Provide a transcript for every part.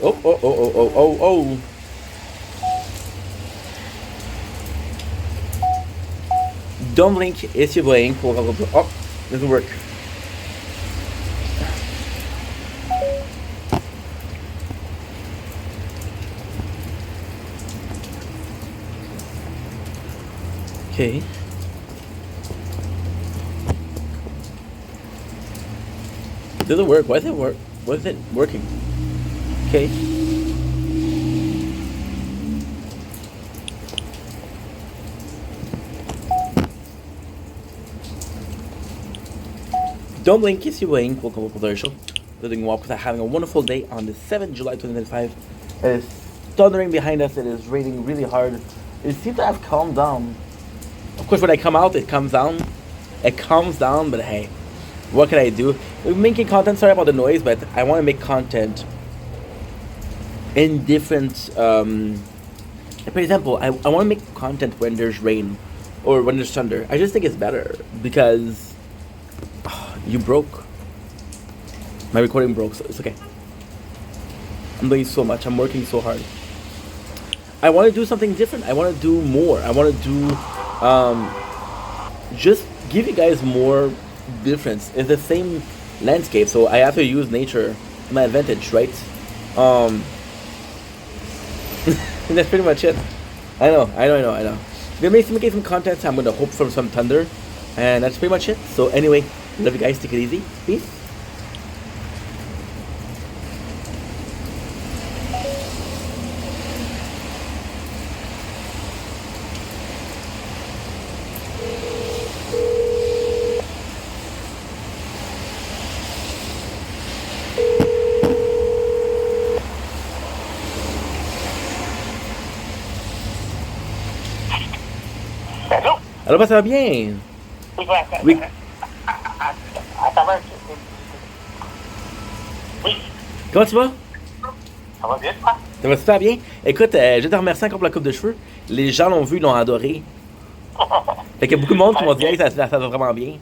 Oh, oh, oh, oh, oh, oh, oh. Don't blink if you're playing. Oh, doesn't work. Okay. It doesn't work. Why is it work? Why is it working? Okay. Don't blink, kiss you blink. Welcome to the show. Living well because I'm having a wonderful day on the 7th July 2025. It is thundering behind us. It is raining really hard. It seems to have calmed down. Of course, when I come out, it comes down. It calms down, but hey, what can I do? We're making content. Sorry about the noise, but I want to make content in different. For example, I want to make content when there's rain or when there's thunder. I just think it's better because. You broke. My recording broke, so it's okay. I'm doing so much. I'm working so hard. I want to do something different. I want to do more. I want to do, just give you guys more difference. It's the same landscape, so I have to use nature to my advantage, right? That's pretty much it. I know. If you're making some content, I'm gonna hope for some thunder, and that's pretty much it. So anyway. Love you guys. Take it easy. Peace. Allô? Alors, ça va bien? Oui. Oui. Comment tu vas? Ça va bien, toi? Ça va super bien. Écoute, je te remercie encore pour la coupe de cheveux. Les gens l'ont vu, ils l'ont adoré. Fait qu'il y a beaucoup de monde qui m'ont dit hey, ça va vraiment bien.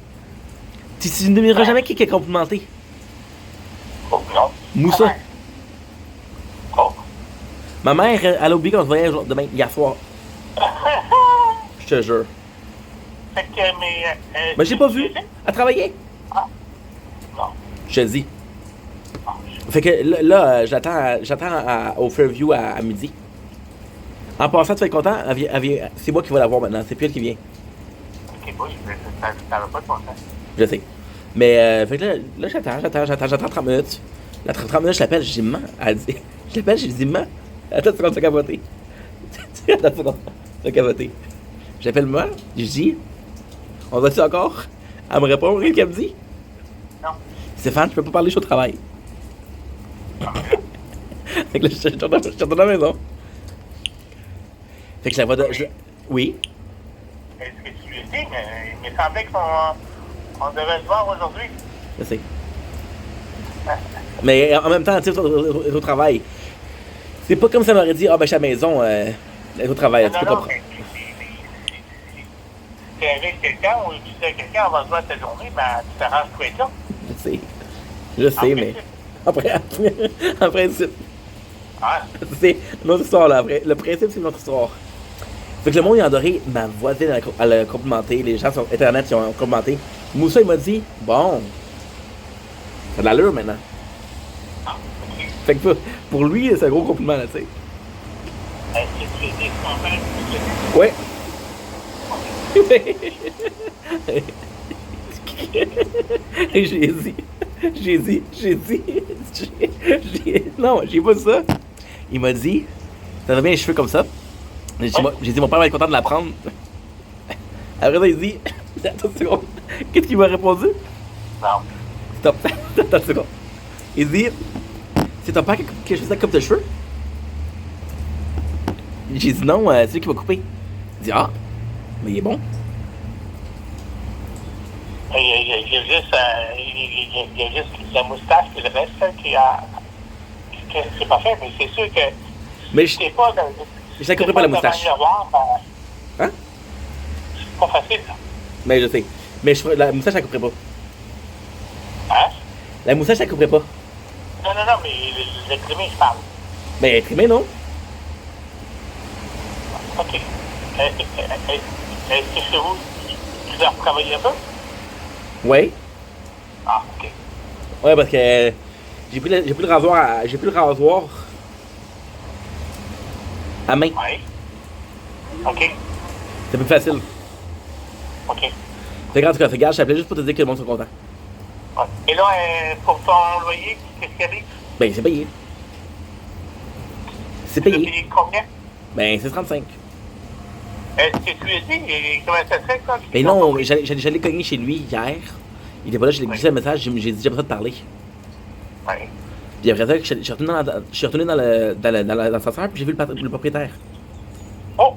Tu ne me diras jamais qui est complimenté. Oh, non. Moussa. Oh. Ma mère, elle a oublié qu'on se voyait demain, hier soir. Je te jure. Fait que, mais. Mais j'ai pas vu. Elle travaillait. Non. Je te dis. Fait que là, j'attends au Fairview à midi. En passant, tu vas être content, c'est moi qui vais la voir maintenant, c'est plus elle qui vient. Ok, oui, ça va pas de bon sens. Je sais. Mais, fait que là j'attends 30 minutes. Là, 30 minutes, je l'appelle, je dis, maman, elle dit, je l'appelle, je dis, maman, attends une seconde, tu vas capoter. Attends une seconde, tu vas capoter. J'appelle maman, je dis, on va-tu encore? Elle me répond, qu'est-ce qu'elle me dit? Non. Stéphane, je peux pas parler, je suis au travail. Fait que là, je retourne à la maison. Fait que je la vois de. Oui. Est-ce que tu lui dis, mais il me semblait qu'on devait se voir aujourd'hui. Je sais. Mais en même temps, tu sais, au travail. C'est pas comme ça m'aurait dit, ah ben je suis à la maison, au travail, tu peux comprendre. Tu es avec quelqu'un ou tu sais quelqu'un, on va se voir cette journée, ben tu t'arranges pour être là. Je sais, mais. En principe. Ah. C'est une autre histoire là, après. Le principe, c'est une autre histoire. Fait que le monde il a adoré, ma voisine elle a complimenté, les gens sur internet ils ont complimenté. Moussa il m'a dit, bon, ça a de l'allure maintenant. Fait que pour lui, c'est un gros compliment là, tu sais. Est-ce que tu lui dis qu'on fait Ouais. Non, j'ai pas ça. Il m'a dit, ça va bien les cheveux comme ça. J'ai dit, mon père va être content de l'apprendre. Après ça, il dit, attends une seconde. Qu'est-ce qu'il m'a répondu? Non. Stop, attends une seconde. Il dit, c'est ton père qui a choisi la coupe de cheveux? J'ai dit non, c'est lui qui m'a coupé. Il dit, ah, mais il est bon. Il y a juste la moustache que le reste qui c'est pas fait, mais c'est sûr que mais je sais pas. Je la couperai pas la moustache. Hein? C'est pas facile, ça. Mais je sais. Mais la moustache, je la couperai pas. Hein? La moustache, je la couperai pas. Non, mais l'extrémiste, je parle. Ben, imprimé, non? OK. Est-ce que chez vous, tu dois retravailler un peu? Ouais. Ah, OK. Ouais, parce que j'ai pris le rasoir à main. Oui. OK. C'est plus facile. OK. Fait que, en tout cas, regarde, je t'appelais juste pour te dire que le monde sont contents. Ouais. Et là, pour ton loyer, qu'est-ce qu'il arrive? Ben, c'est payé. C'est Tu dois payé. payer combien? Ben, c'est 35. Est-ce que tu lui dis, et comment ça se fait, ça? Mais non, j'allais cogner chez lui hier. Il était pas là, je lui ai glissé le message, j'ai dit j'ai pas de parler. Oui. Puis après ça, je suis retourné dans l'ascenseur, puis j'ai vu le propriétaire. Oh!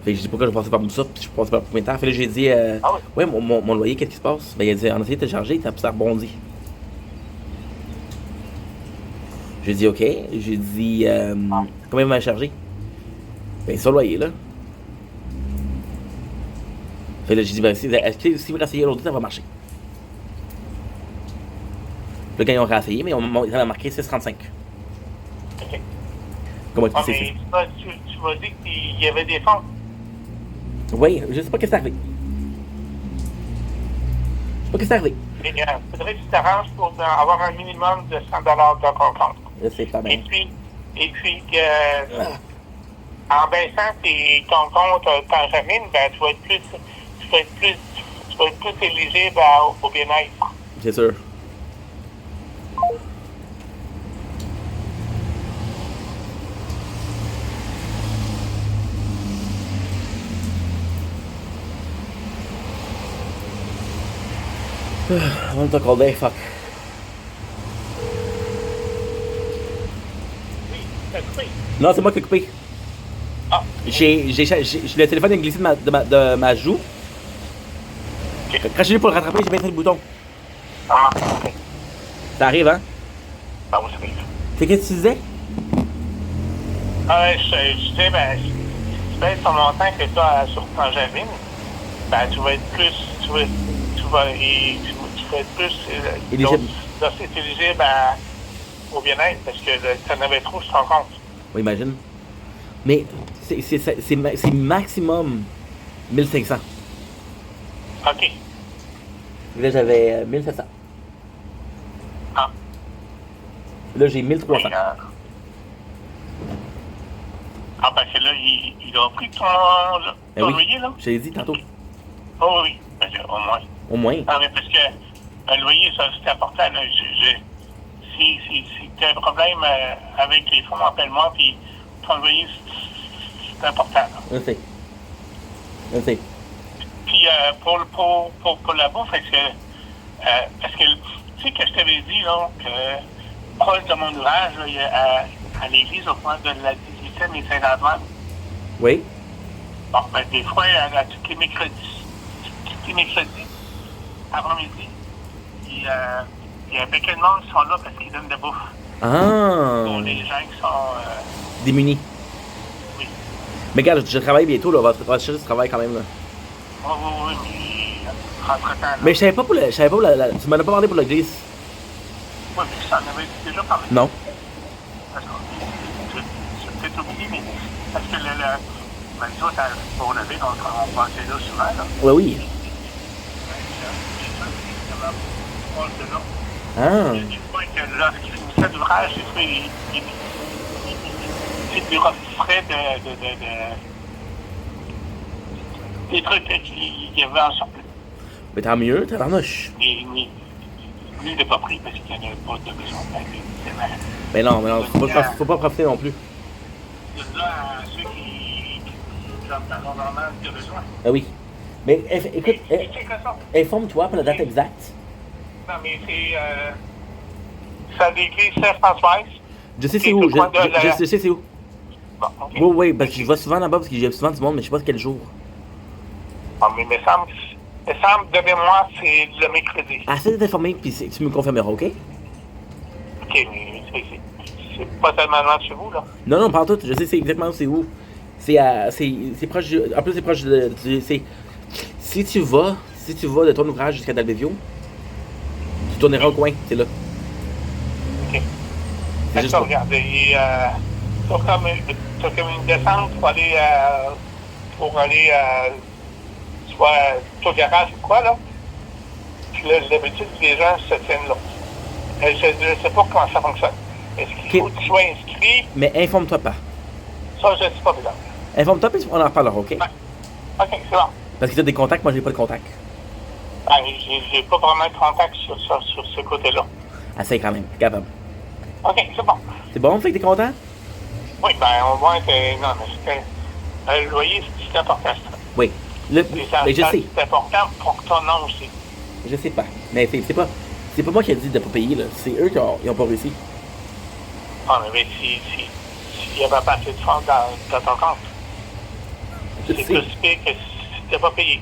Fait que j'ai dit pourquoi je passais par ça, puis je passais par le propriétaire. Fait que là, j'ai dit, Ah oui. ouais, mon loyer, qu'est-ce qui se passe? Ben, il a dit, on a essayé de te charger, ça rebondit. J'ai dit, ok. J'ai dit, combien il m'a chargé? Ben, sur le loyer, là. Fait que là, j'ai dit, ben, si vous rasseyez l'autre, ça va marcher. Là, quand ils ont réessayé, mais ils ont marqué 6,35. OK. Comment tu Ah, sais? mais tu m'as dit qu'il y avait des fonds. Oui, je sais pas qu'est-ce qui est arrivé. Je sais pas qu'est-ce qui est arrivé. Mais il faudrait que tu t'arranges pour avoir un minimum de 100 dans ton compte. Je sais pas bien. Et puis en baissant ton compte Tangerine, ben, tu vas être plus éligible au bien-être. C'est sûr. On t'a callé, fuck. Oui, t'as coupé. Non, c'est moi qui ai coupé. Ah, Le téléphone est glissé de ma joue. Quand je suis pour le rattraper, j'ai bien fait le bouton. ah, ok. Ça arrive, hein? Ah oui, ça arrive. C'est qu'est-ce que tu disais? Ah, je disais, ben, si tu baisses ton montant que tu as sur Tangerine, ben, tu vas être plus, tu vas être plus, Éligible. c'est éligible au bien-être parce que tu en avais trop sur ton compte. Oui, imagine. Mais c'est maximum 1500. OK. Là, j'avais 1700. Ah. Là, j'ai 1300. Parce que là, il a pris ton Ben oui, loyer, là? je l'ai dit tantôt. Oh oui, parce que, au moins. Au moins. Ah, mais parce que un loyer, ça, c'est important. Là. Si tu as un problème avec les fonds, appelle-moi, puis ton loyer, c'est important. Là. Je sais. Je sais. Puis pour la bouffe, parce que tu sais que je t'avais dit là, que proche de mon ouvrage, là, il y a, à l'église au coin de la 18e et Saint-Antoine, Oui. bon, ben, des fois, tous les mercredis, après-midi, il y a un paquet de monde qui sont là parce qu'ils donnent de bouffe pour Ah. les gens qui sont... Démunis. oui. Mais regarde, je travaille bientôt, là. Votre chef travaille quand même, là. Oui, mais entre-temps... là. Mais je savais pas pour tu m'en as pas parlé pour l'église. Oui, mais ça en avait déjà parlé. Non. Parce que j'ai peut-être oublié, mais parce que ben, nous autres, pour lever, donc on passait là souvent, là. Oui, oui. Ah. Il y a des fois que lorsqu'il finissait l'ouvrage, des fois, il lui offrait des trucs qu'il y avait en surplus. Mais tant mieux, t'as l'arnoche. Mais lui, il n'a pas pris parce qu'il n'y avait pas de besoin de Mais non, faut pas profiter non plus. de là à ceux qui en ont vraiment de besoin. Ah oui. Mais écoute, Et quelque sorte. informe-toi pour la date exacte. Non, mais ça décrit Saint-François. Je sais c'est où, je sais c'est où. Bon, OK. Oui, oui, parce que je vais souvent là-bas parce que j'ai souvent du monde, mais je sais pas quel jour. Ah, mais il me semble de mémoire, c'est le mercredi. Assez d'être informé, puis tu me confirmeras, ok? OK, mais c'est pas tellement loin de chez vous, là. Non, pas en tout, je sais c'est exactement c'est où. C'est proche en plus c'est proche si tu vas de ton ouvrage jusqu'à Dalbevio, tu tourneras au coin, c'est là. OK. C'est juste Attends, pas. regarde, t'as comme une descente pour aller soit au garage ou quoi, là. Puis là, d'habitude, les gens se tiennent là. Je ne sais pas comment ça fonctionne. Est-ce qu'il faut Ok. que tu sois inscrit? Mais informe-toi pas. Ça, je ne sais pas, bizarre. Informe-toi, puis on en reparlera, ok? Ouais. OK, c'est bon. Parce que tu as des contacts, moi j'ai pas de contacts. Ben, j'ai pas vraiment de contact sur ce côté-là. Assez quand même, capable. OK, c'est bon. C'est bon, fait que t'es content? Oui, ben, au moins, non, mais c'était. Le loyer, c'est important. Oui. Le, Et mais je sais. c'est important pour ton nom aussi. Je sais pas. Mais c'est pas moi qui ai dit de pas payer, là. C'est eux qui ont pas réussi. Ah, mais s'il n'y avait pas assez de fonds dans ton compte, Je c'est sais. plus pire que si tu n'as pas payé.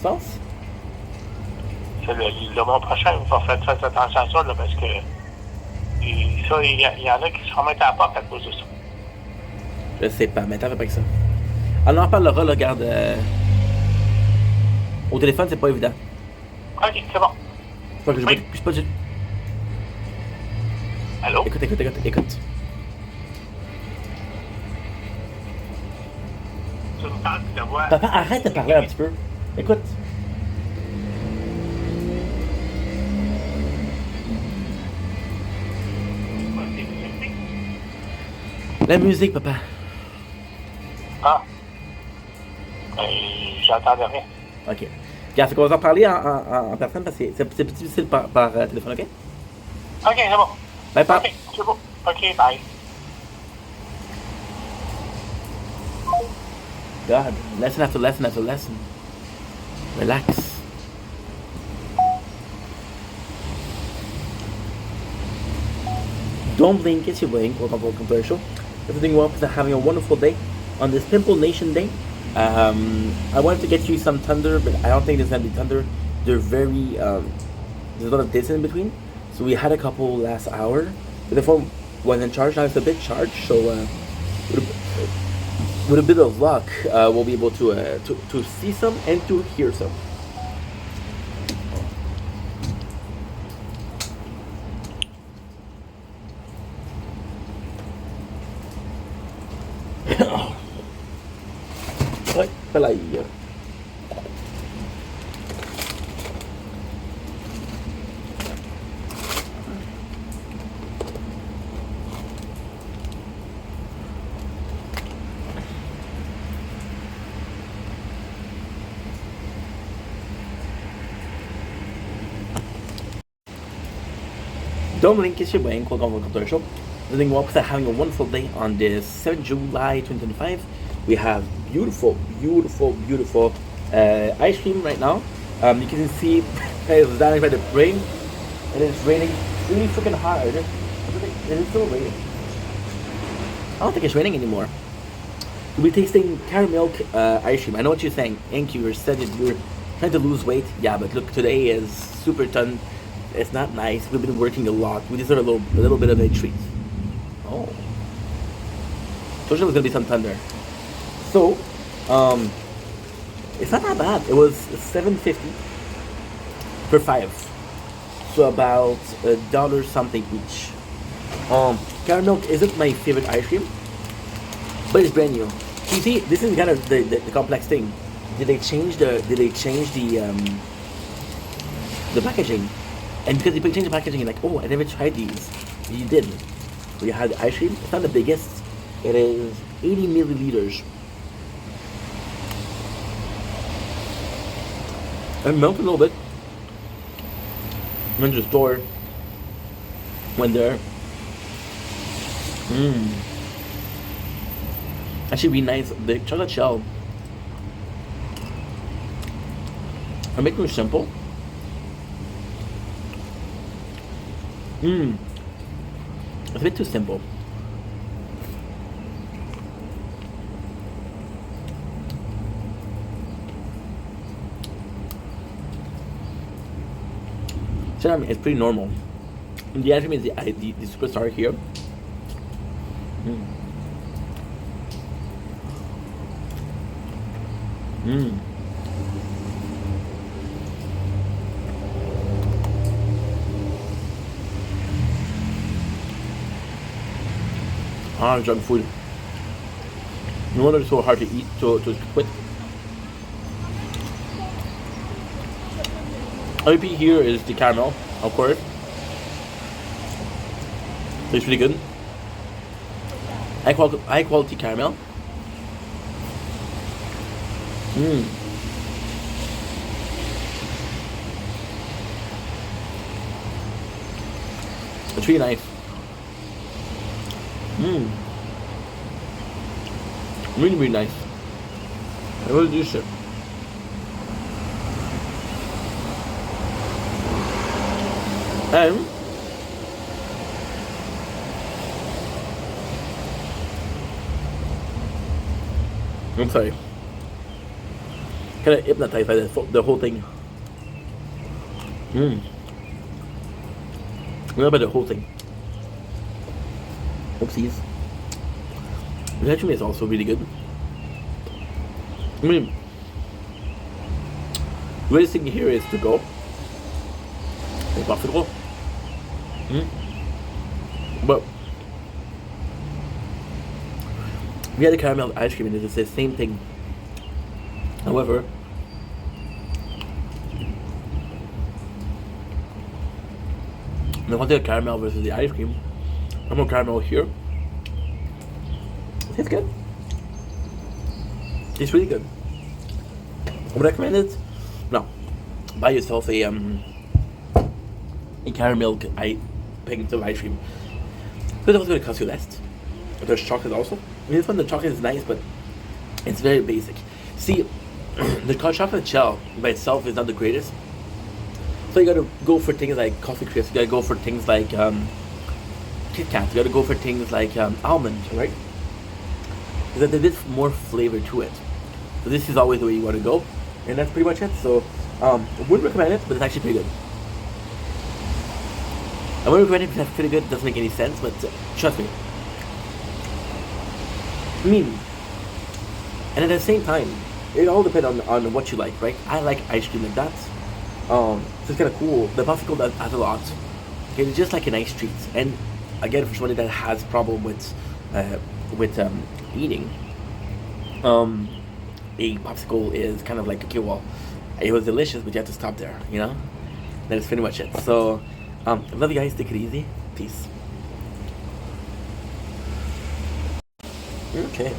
Sens? C'est le mois prochain, il va faire très attention à ça, là, parce que ça, il y en a qui se remettent à la porte à cause de ça. Je sais pas, mais t'en fais pas que ça. On en reparlera, là, regarde. Au téléphone, c'est pas évident. OK, c'est bon. C'est pas que je Oui. suis pas. Allô? Écoute. Tu me parles de voix. Papa, arrête de parler un petit peu. Écoute. La musique, papa. Ah. Ben, j'entendais rien. Ok. Regarde, c'est qu'on va en parler en personne parce que c'est plus difficile par téléphone, ok? OK, c'est bon. Bye, papa. OK, c'est bon. OK, bye. God, lesson after lesson after lesson. Relax. Don't blink, it's your brain. Welcome to our show. Everything well, because I'm having a wonderful day on this Pimple Nation Day. I wanted to get you some thunder, but I don't think there's gonna be thunder. They're very there's a lot of distance in between. So we had a couple last hour. But the phone wasn't charged. Now it's a bit charged. So with a bit of luck, we'll be able to see some and to hear some. Oi, peraí. Dominic Kishibank, welcome to our show. Doing well because I'm having a wonderful day on this 7th July 2025. We have beautiful ice cream right now. You can see it's down by the rain. It is raining really freaking hard. It is still raining. I don't think it's raining anymore. We'll be tasting caramel ice cream. I know what you're saying. Thank you. You said that you're trying to lose weight. Yeah, but look, today is super ton. It's not nice. We've been working a lot. We deserve a little bit of a treat. Oh. Told you it was gonna be some thunder. So, it's not that bad. It was $7.50 for 5. So about $1 something each. Caramel isn't my favorite ice cream, but it's brand new. You see, this is kind of the complex thing. Did they change the packaging? And because you change the packaging, you're like, oh, I never tried these. You did. So you had the ice cream. It's not the biggest. It is 80 milliliters. And milk a little bit. Went to the store. Went there. Actually, be nice. The chocolate shell. I'm making it simple. It's a bit too simple. So, I mean, it's pretty normal. And the ice cream is the superstar here. junk food. No wonder it's so hard to eat, to quit. MVP here is the caramel, of course. It's really good. High quality caramel. It's really nice. Really, really nice. I really do shit. And I'm sorry. Kind of hypnotized by the whole thing. Not by the whole thing. Oopsies. The actually is also really good. I mean, the greatest thing here is to go. It's profitable. But we had a caramel ice cream and it's the same thing. However, the one thing caramel versus the ice cream, I'm more caramel here. It's good. It's really good. I would recommend it. No, buy yourself a caramel pink ice cream. But it's going to cost you less. There's chocolate also. I mean, this one the chocolate is nice, but it's very basic. See, the chocolate shell by itself is not the greatest. So you gotta go for things like coffee crisp. You gotta go for things like Kit Kat. You gotta go for things like almond, right? Because there is more flavor to it. So this is always the way you want to go, and that's pretty much it. So I wouldn't recommend it, but it's actually pretty good. I wouldn't recommend it because it's pretty good. It doesn't make any sense, but trust me. I mean, and at the same time, it all depends on what you like, right? I like ice cream like that. So it's kind of cool. The popsicle does a lot. Okay, it's just like a nice treat. And again, for somebody that has problem with eating, a popsicle is kind of like, okay, well, it was delicious, but you have to stop there, you know? That is pretty much it. So, I love you guys. Take it easy. Peace. Okay.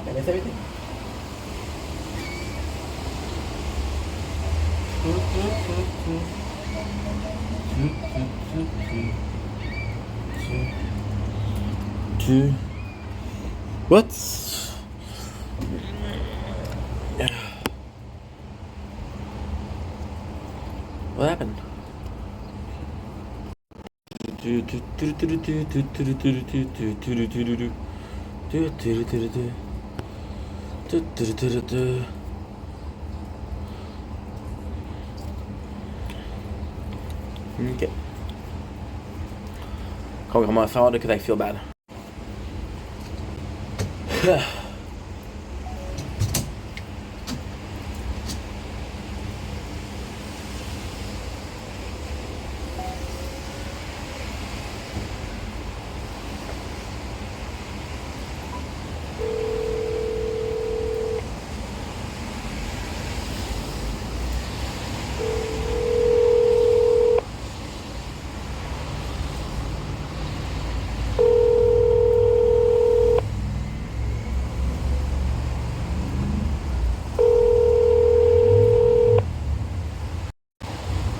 elle laisse arrêter. What? What happened? Okay. Quand comment faire because I feel bad.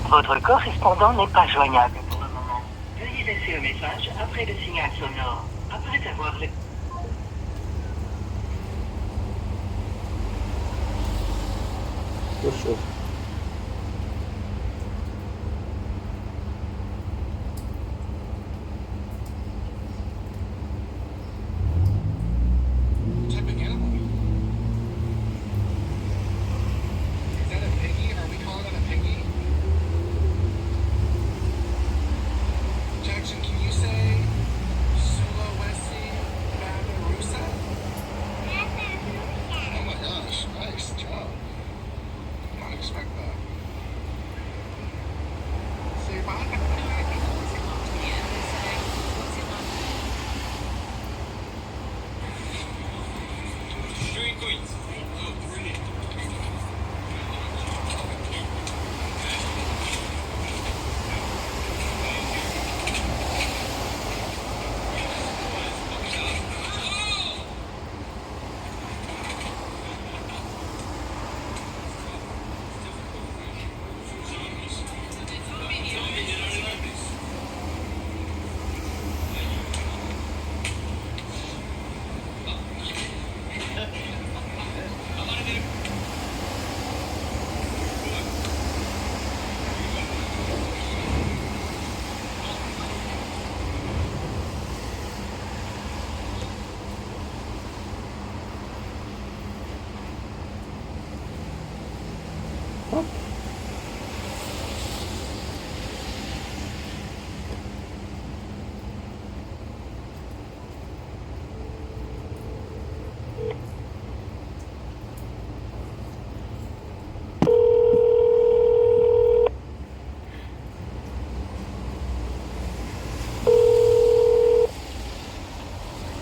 Votre correspondant n'est pas joignable pour le moment. Veuillez laisser un message après le signal sonore. Après avoir le... For sure. Type of animal? Is that a piggy? Are we calling it a piggy? Jackson, can you say Sulawesi Babirusa? Oh my gosh, nice job. Did not expect that. Say bye. Doing Queens. Oh, brilliant.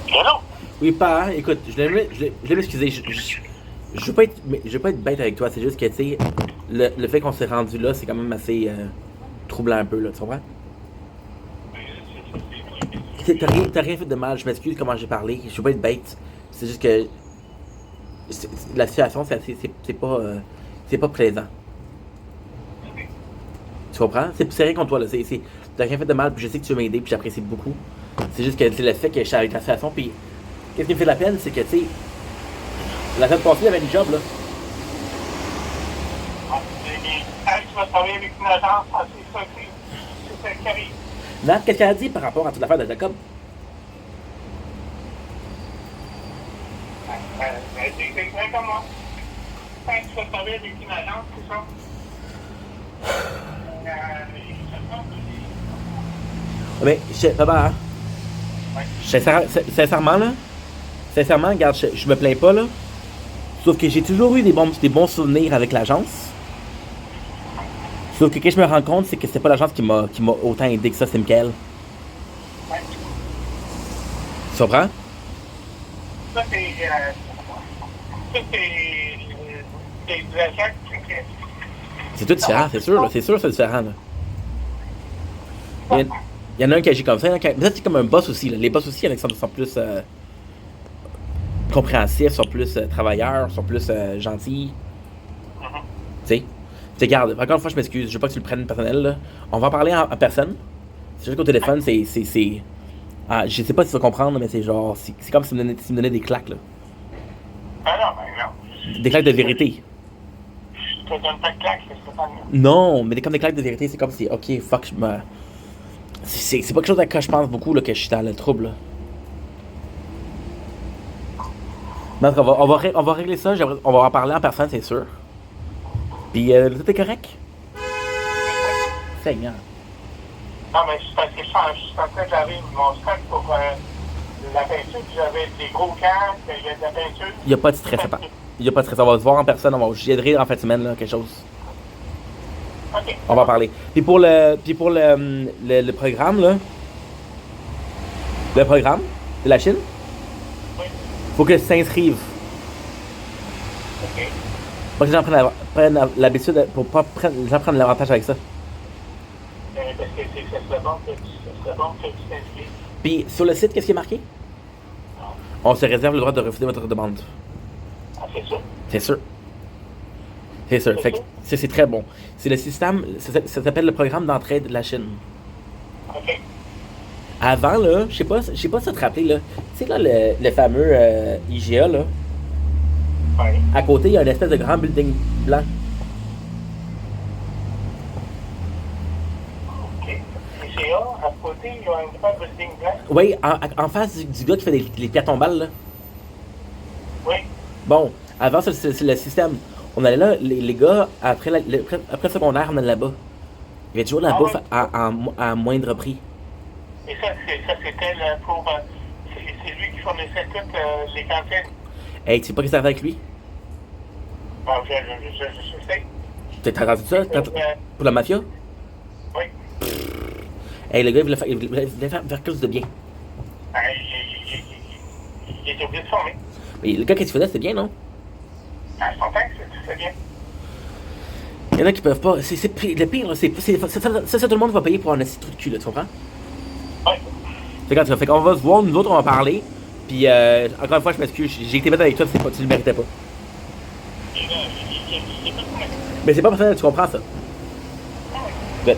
Hello? Oui, pas, hein? Écoute, je vais m'excuser. Je veux pas être bête avec toi. C'est juste que, tu sais, le fait qu'on s'est rendu là, c'est quand même assez troublant un peu, là. Tu comprends? T'as rien fait de mal. Je m'excuse comment j'ai parlé. Je veux pas être bête. C'est juste que la situation, c'est pas plaisant. Tu comprends? C'est rien contre toi, là. T'as rien fait de mal, puis je sais que tu veux m'aider, puis j'apprécie beaucoup. C'est juste que c'est le fait que je suis avec la situation, puis qu'est-ce qui me fait de la peine, c'est que, tu sais, la semaine passée, il y avait une job, là. Tu vas travailler avec une agence, c'est ça qui arrive. Nat, qu'est-ce qu'elle a dit par rapport à toute l'affaire de Jacob? C'est exactement moi. Quand tu vas travailler avec une agence, c'est ça. Mais, papa, hein? Sincèrement, là, regarde, je me plains pas, là. Sauf que j'ai toujours eu des bons souvenirs avec l'agence. Sauf que quand je me rends compte, c'est que c'est pas l'agence qui m'a autant aidé que ça, c'est Michael. Tu comprends? Ça, c'est du agent. C'est tout différent, c'est sûr, là. C'est sûr, c'est différent, là. Il y en a un qui agit comme ça, mais ça, c'est comme un boss aussi, là. Les boss aussi, il y en a qui sont plus compréhensifs, sont plus travailleurs, sont plus gentils. Mhm. Tu sais. Tu regarde, encore une fois, je m'excuse, je veux pas que tu le prennes personnel, là. On va en parler en personne. C'est juste qu'au téléphone, c'est. Ah, je sais pas si tu vas comprendre, mais c'est genre. C'est comme si tu me donnais des claques, là. Ah non, ben non. Des claques de vérité. Je te donne pas de claque, c'est pas mieux. Non, mais comme des claques de vérité, c'est comme si, ok, fuck, je me. C'est pas quelque chose à quoi je pense beaucoup, là, que je suis dans le trouble, là. Mais en tout cas, on va régler ça, on va en parler en personne, c'est sûr. Puis, tout est correct? Seigneur. Non, mais c'est parce que je suis en train de laver mon stock pour la peinture, puis j'avais des gros cannes, il y a de la peinture. Il n'y a pas de stress, il y a pas de stress. On va se voir en personne, on va j'aiderai en fin de semaine, là, quelque chose. OK. On va en parler. Puis pour le programme, là. Le programme de la Chine, Oui. faut que tu t'inscrives. OK. Pas que les gens prennent l'habitude pour pas les gens prennent l'avantage avec ça. Parce que ça serait bon que tu t'inscrives. Puis sur le site, qu'est-ce qui est marqué? On se réserve le droit de refuser votre demande. Ah, c'est ça. C'est sûr. C'est sûr. Fait que c'est très bon. C'est le système, ça s'appelle le programme d'entraide de la Chine. OK. Avant, là, je sais pas si ça te rappelait, là. Tu sais, là, le fameux IGA, là. Oui. À côté, il y a une espèce de grand building blanc. OK. IGA, à côté, il y a un grand building blanc. Oui, en face du gars qui fait les piatons balles, là. Oui. Bon, avant, c'est le système. On allait là, les gars, après le secondaire, on allait là-bas. Il y avait toujours de la bouffe à moindre prix. Et ça c'était pour. C'est lui qui fournissait toutes les cantines. Hey, tu sais pas qu'est-ce que ça fait avec lui? Bon, je sais. T'as entendu ça? Pour la mafia? Oui. Hey, le gars, il voulait faire quelque chose de bien. Il était obligé de former. Mais le gars, qu'est-ce qu'il faisait? C'était bien, non? Ah, je comprends que c'est bien. Il y en a qui peuvent pas. Le pire, là, ça, tout le monde va payer pour un assis trou de cul, là, tu comprends? Oui. Fait qu'on va se voir, nous autres, on va parler. Puis, encore une fois, je m'excuse, j'ai été bête avec toi, tu le méritais pas. Il est pas de problème. Mais c'est pas personnel, tu comprends ça? Good.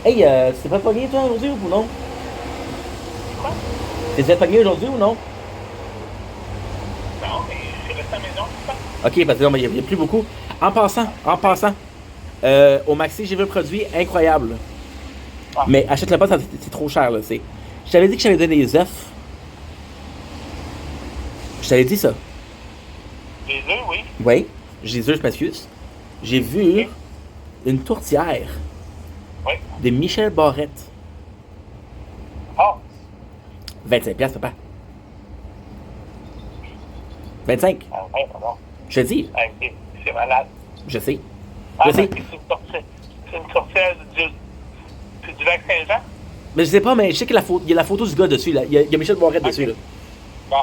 Hey, tu t'es pas pogné, toi, aujourd'hui, ou non? Quoi? T'es fait pogné aujourd'hui ou non? Non, mais je suis resté à la maison, c'est ça? Ok, parce que non, mais il y a plus beaucoup. En passant, au Maxi, j'ai vu un produit incroyable. Ah. Mais achète-le pas, c'est trop cher, là, c'est. Je t'avais dit que j'avais donné des œufs. Je t'avais dit ça. Les œufs, oui. Oui, j'ai dit, je m'excuse. J'ai vu Ok. une tourtière Oui. de Michel Barrette. Ah, 25$, papa. 25. oui, pardon. Je te dis, Ah, c'est malade. je sais. Ah, Je sais. c'est une sorcière du lac Saint-Jean? Mais je sais pas, mais je sais qu'il y a la photo du gars dessus, là. Il y a Michel Barrette dessus, là. Bon.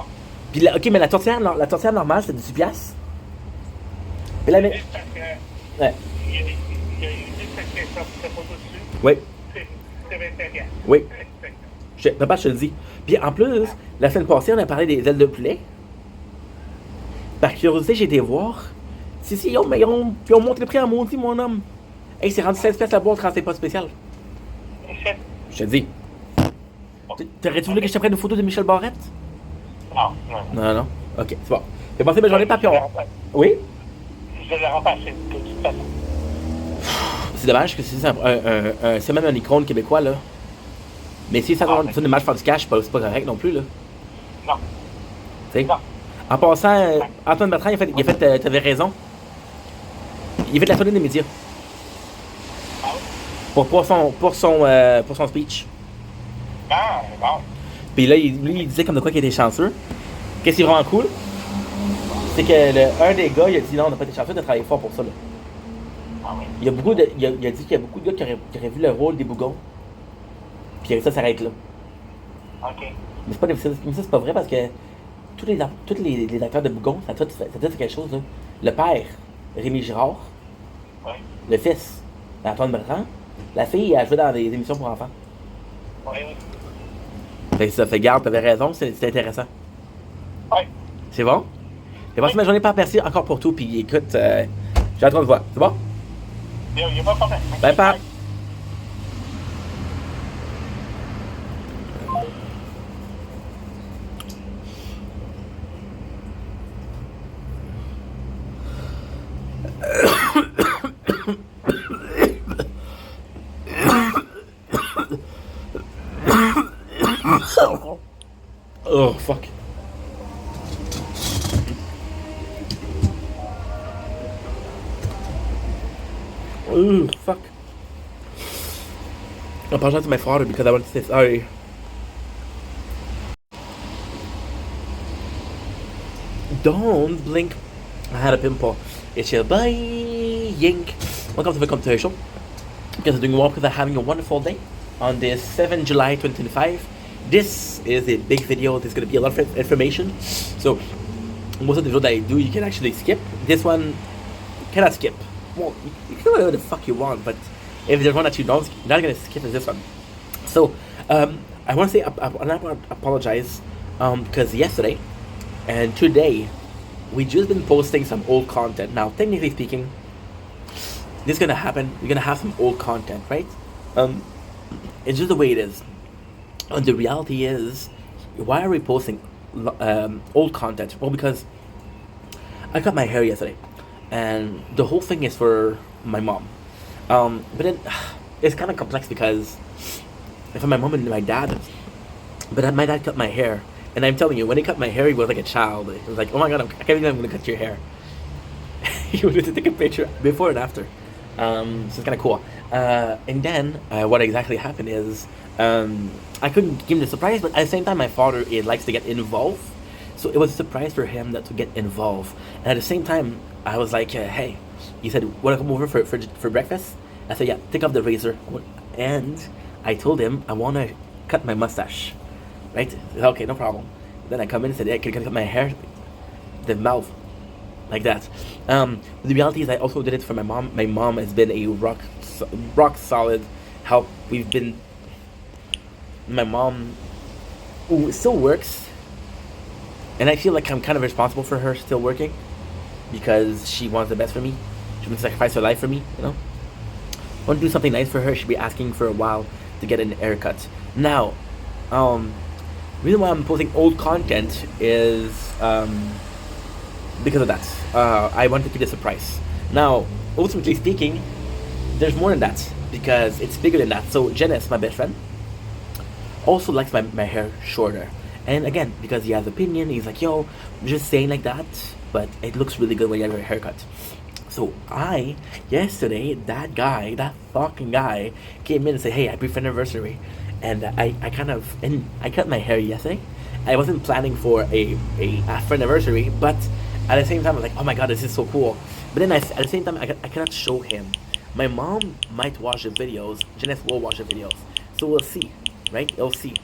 Puis ok, mais la tourtière normale, c'est 18$. Puis là, mais. Parce que Ouais. il y a une cette photo dessus. Oui, C'est 25$. oui. Papa, je te le dis. Puis en plus, la semaine passée, on a parlé des ailes de poulet. Par curiosité, j'ai été voir. Si, ils ont monté le prix à maudit, mon homme. Hey, c'est rendu 16$ la boîte quand c'est pas spécial. Je te dis. T'aurais-tu voulu que je te prenne une photo de Michel Barrette? Non, non. Non, non. Ok, c'est bon. Fais passer mes journées papillon. Oui? Je l'ai remplacé de toute façon. C'est dommage que c'est même un icône québécois, là. Mais si ça donne une image faire du cash, c'est pas correct non plus, là. Non. Tu sais? Non. En passant, Antoine Bertrand, t'avais raison. Il a fait de la tournée des médias. Ah oui? Pour son speech. Ah, bon. Puis là, il disait comme de quoi qu'il était chanceux. Qu'est-ce qui est vraiment cool? C'est que un des gars, il a dit non, on n'a pas été chanceux de travailler fort pour ça, là. Ah oui. Il a dit qu'il y a beaucoup de gars qui auraient vu le rôle des bougons. Puis ça s'arrête là. OK. Mais c'est pas vrai parce que tous les acteurs de bougons, ça a tout fait quelque chose, là. Le père, Rémi Girard. Oui. Le fils, Antoine Bertrand. La fille, elle joué dans des émissions pour enfants. Oui, oui. Fait que ça fait garde, t'avais raison, c'est intéressant. Oui. C'est bon? Et passez ma journée, Pape. Merci encore pour tout. Puis écoute, j'ai hâte de voir. C'est bon? Il n'y a pas de problème. Bye, Pape. Oh, fuck. Oh, fuck. I apologize to my father because I want to say sorry. Don't blink. I had a pimple. It's your boy, Yink. Welcome to the Come Show. You guys are doing well because I'm having a wonderful day on this 7 July 2025. This is a big video. There's going to be a lot of information. So, most of the videos that I do, you can actually skip. This one, you cannot skip. Well, you can do whatever the fuck you want, but if there's one that you don't, you're not going to skip, is this one. So, I want to say, I want to apologize because yesterday and today, we just been posting some old content. Now, technically speaking, this is going to happen. We're going to have some old content, right? It's just the way it is. And the reality is, why are we posting old content? Well, because I cut my hair yesterday, and the whole thing is for my mom. But then it's kind of complex because for my mom and my dad, but my dad cut my hair, and I'm telling you, when he cut my hair, he was like a child. He was like, "Oh my god, I can't believe I'm gonna cut your hair." He wanted to take a picture before and after. So it's kind of cool. And then what exactly happened is I couldn't give him the surprise, but at the same time, my father likes to get involved, so it was a surprise for him to get involved. And at the same time, I was like, "Hey," he said, "Want to come over for breakfast?" I said, "Yeah, take off the razor," and I told him I want to cut my mustache. Right? He said, "Okay, no problem." Then I come in and said, "Hey, can I cut my hair?" The mouth. Like that. The reality is I also did it for my mom. My mom has been a rock solid help. We've been... My mom still works. And I feel like I'm kind of responsible for her still working. Because she wants the best for me. She wants to sacrifice her life for me, you know? I want to do something nice for her. She'll be asking for a while to get an haircut. Now, the reason why I'm posting old content is... because of that. I want to keep it a surprise. Now, ultimately speaking, there's more than that, because it's bigger than that. So Janice, my best friend, also likes my hair shorter. And again, because he has opinion, he's like, "Yo, I'm just saying like that, but it looks really good when you have your haircut." So yesterday, that fucking guy came in and said, "Hey, happy friend anniversary." And I cut my hair yesterday. I wasn't planning for a friend anniversary, but at the same time, I was like, "Oh my god, this is so cool." But then at the same time, I cannot show him. My mom might watch the videos. Janice will watch the videos. So we'll see, right? We'll see.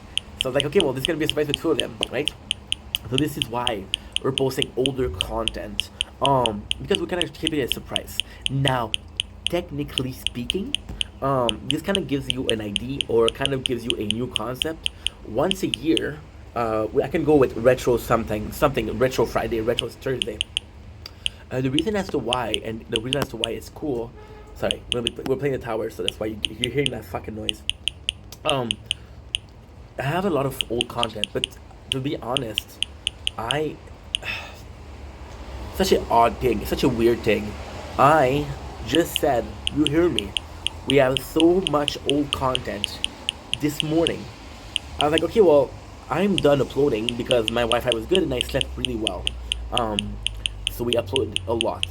So I was like, okay, well, this is going to be a surprise with two of them, right? So this is why we're posting older content. Because we kind of keep it a surprise. Now, technically speaking, this kind of gives you an idea or kind of gives you a new concept. Once a year, I can go with retro something retro Friday, retro Thursday. The reason as to why it's cool. Sorry, we're playing the tower, so that's why you're hearing that fucking noise. I have a lot of old content, but to be honest, such an odd thing, such a weird thing. I just said, you hear me? We have so much old content this morning. I was like, okay, well, I'm done uploading because my Wi-Fi was good and I slept really well. So we uploaded a lot.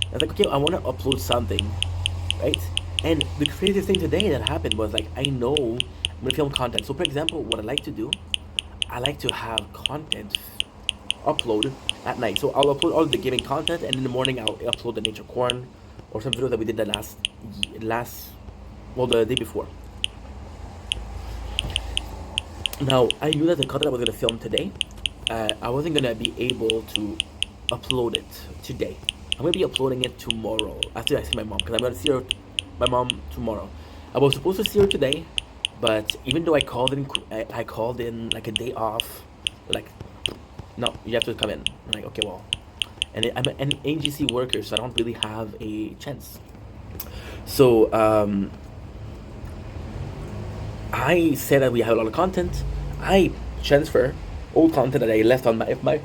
I was like, okay, I want to upload something, right? And the craziest thing today that happened was like, I know I'm gonna film content. So for example, what I like to do, I like to have content upload at night. So I'll upload all the gaming content, and in the morning I'll upload the nature corn or some video that we did the the day before. Now, I knew that the content I was going to film today, I wasn't going to be able to upload it today. I'm going to be uploading it tomorrow after I see my mom, because I'm going to see my mom tomorrow. I was supposed to see her today, but even though I called in like a day off, like, no, you have to come in. I'm like, okay, well, and I'm an agency worker, so I don't really have a chance. So I said that we have a lot of content. I transfer old content that I left on my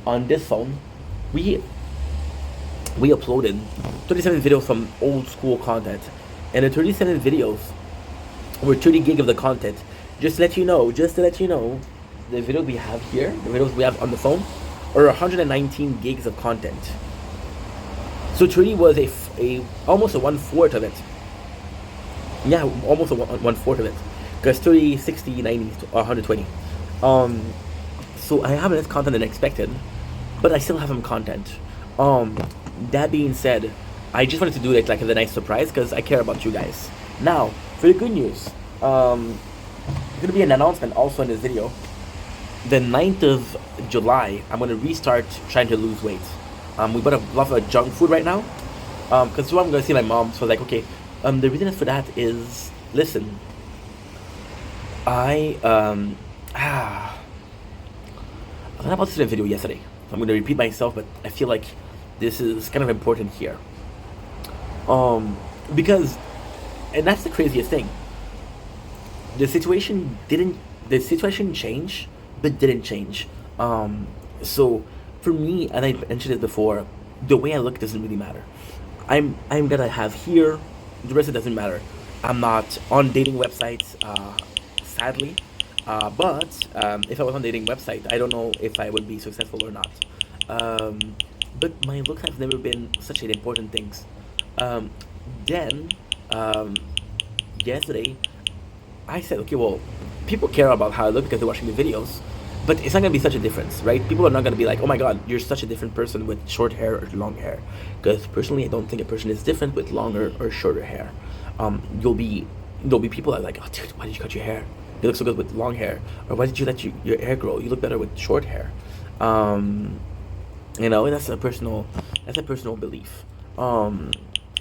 on this phone. We uploaded 37 videos from old school content, and the 37 videos were 30 gig of the content. Just to let you know, the videos we have here, the videos we have on the phone, are 119 gigs of content. So 30 was a almost a 1/4 of it. Yeah, almost a 1/4 of it. Because 30, 60, 90, 120. So I have less content than expected, but I still have some content. That being said, I just wanted to do it like as a nice surprise because I care about you guys. Now, for the good news, there's gonna be an announcement also in this video. The 9th of July, I'm gonna restart trying to lose weight. We bought a lot of junk food right now. Because I'm gonna see my mom, so I was like, okay. The reason for that is, listen, I was about to do a video yesterday. So I'm gonna repeat myself, but I feel like this is kind of important here. Because, and that's the craziest thing. The situation changed, but didn't change. So for me, and I mentioned it before, the way I look doesn't really matter. I'm gonna have here, the rest of it doesn't matter. I'm not on dating websites, sadly. But if I was on a dating website, I don't know if I would be successful or not. But my looks have never been such an important thing. Then, yesterday, I said, okay, well, people care about how I look because they're watching the videos, but it's not going to be such a difference, right? People are not going to be like, oh my god, you're such a different person with short hair or long hair. Because personally, I don't think a person is different with longer or shorter hair. There'll be people that are like, oh dude, why did you cut your hair? You look so good with long hair. Or why did you let your hair grow? You look better with short hair. You know, that's a personal belief. And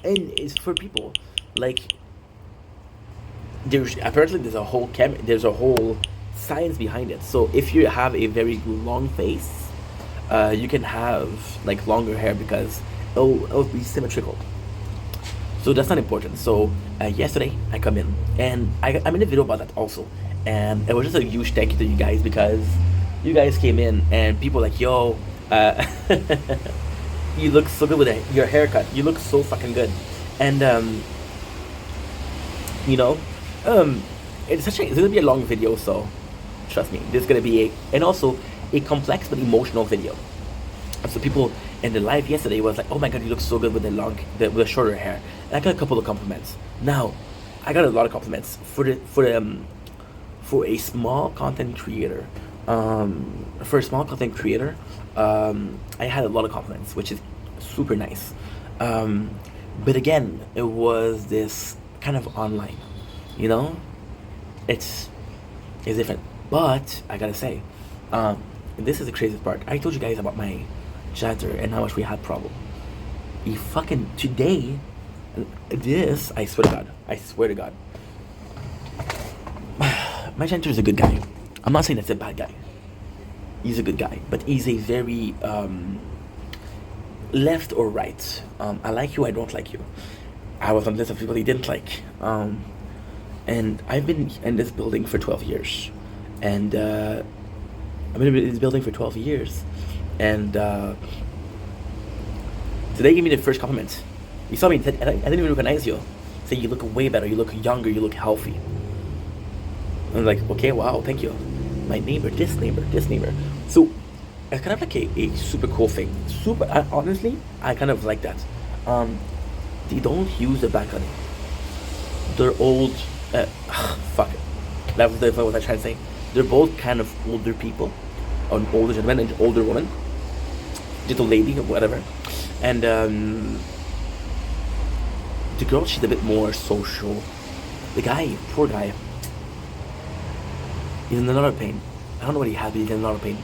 it's for people like there's a whole science behind it. So if you have a very long face, you can have like longer hair because it'll be symmetrical. So that's not important. So yesterday I come in and I'm in a video about that also, and it was just a huge thank you to you guys because you guys came in and people were like, yo, you look so good with your haircut. You look so fucking good, and you know, it's gonna be a long video, so trust me, this is gonna be and also a complex but emotional video. So people in the live yesterday was like, oh my god, you look so good with the shorter hair. And I got a couple of compliments. Now, I got a lot of compliments for a small content creator. I had a lot of compliments, which is super nice. But again, it was this kind of online, you know? It's different. But I gotta say, this is the craziest part. I told you guys about my janitor and how much we had problem. He fucking today, this I swear to God, my janitor is a good guy. I'm not saying that's a bad guy. He's a good guy, but he's a very left or right. I like you, I don't like you. I was on the list of people he didn't like. And I've been in this building for 12 years. And I've been in this building for 12 years. And today he gave me the first compliment. He saw me and said, I didn't even recognize you. Say, you look way better, you look younger, you look healthy. I'm like, okay, wow, thank you. My neighbor, this neighbor. So it's kind of like a super cool thing. Honestly, I kind of like that. They don't use the back on it. They're old. Fuck it. That was what I was trying to say. They're both kind of older people, an older gentleman and an older woman, little lady or whatever. And the girl, she's a bit more social. The guy, poor guy, he's in a lot of pain. I don't know what he has, but he's in a lot of pain.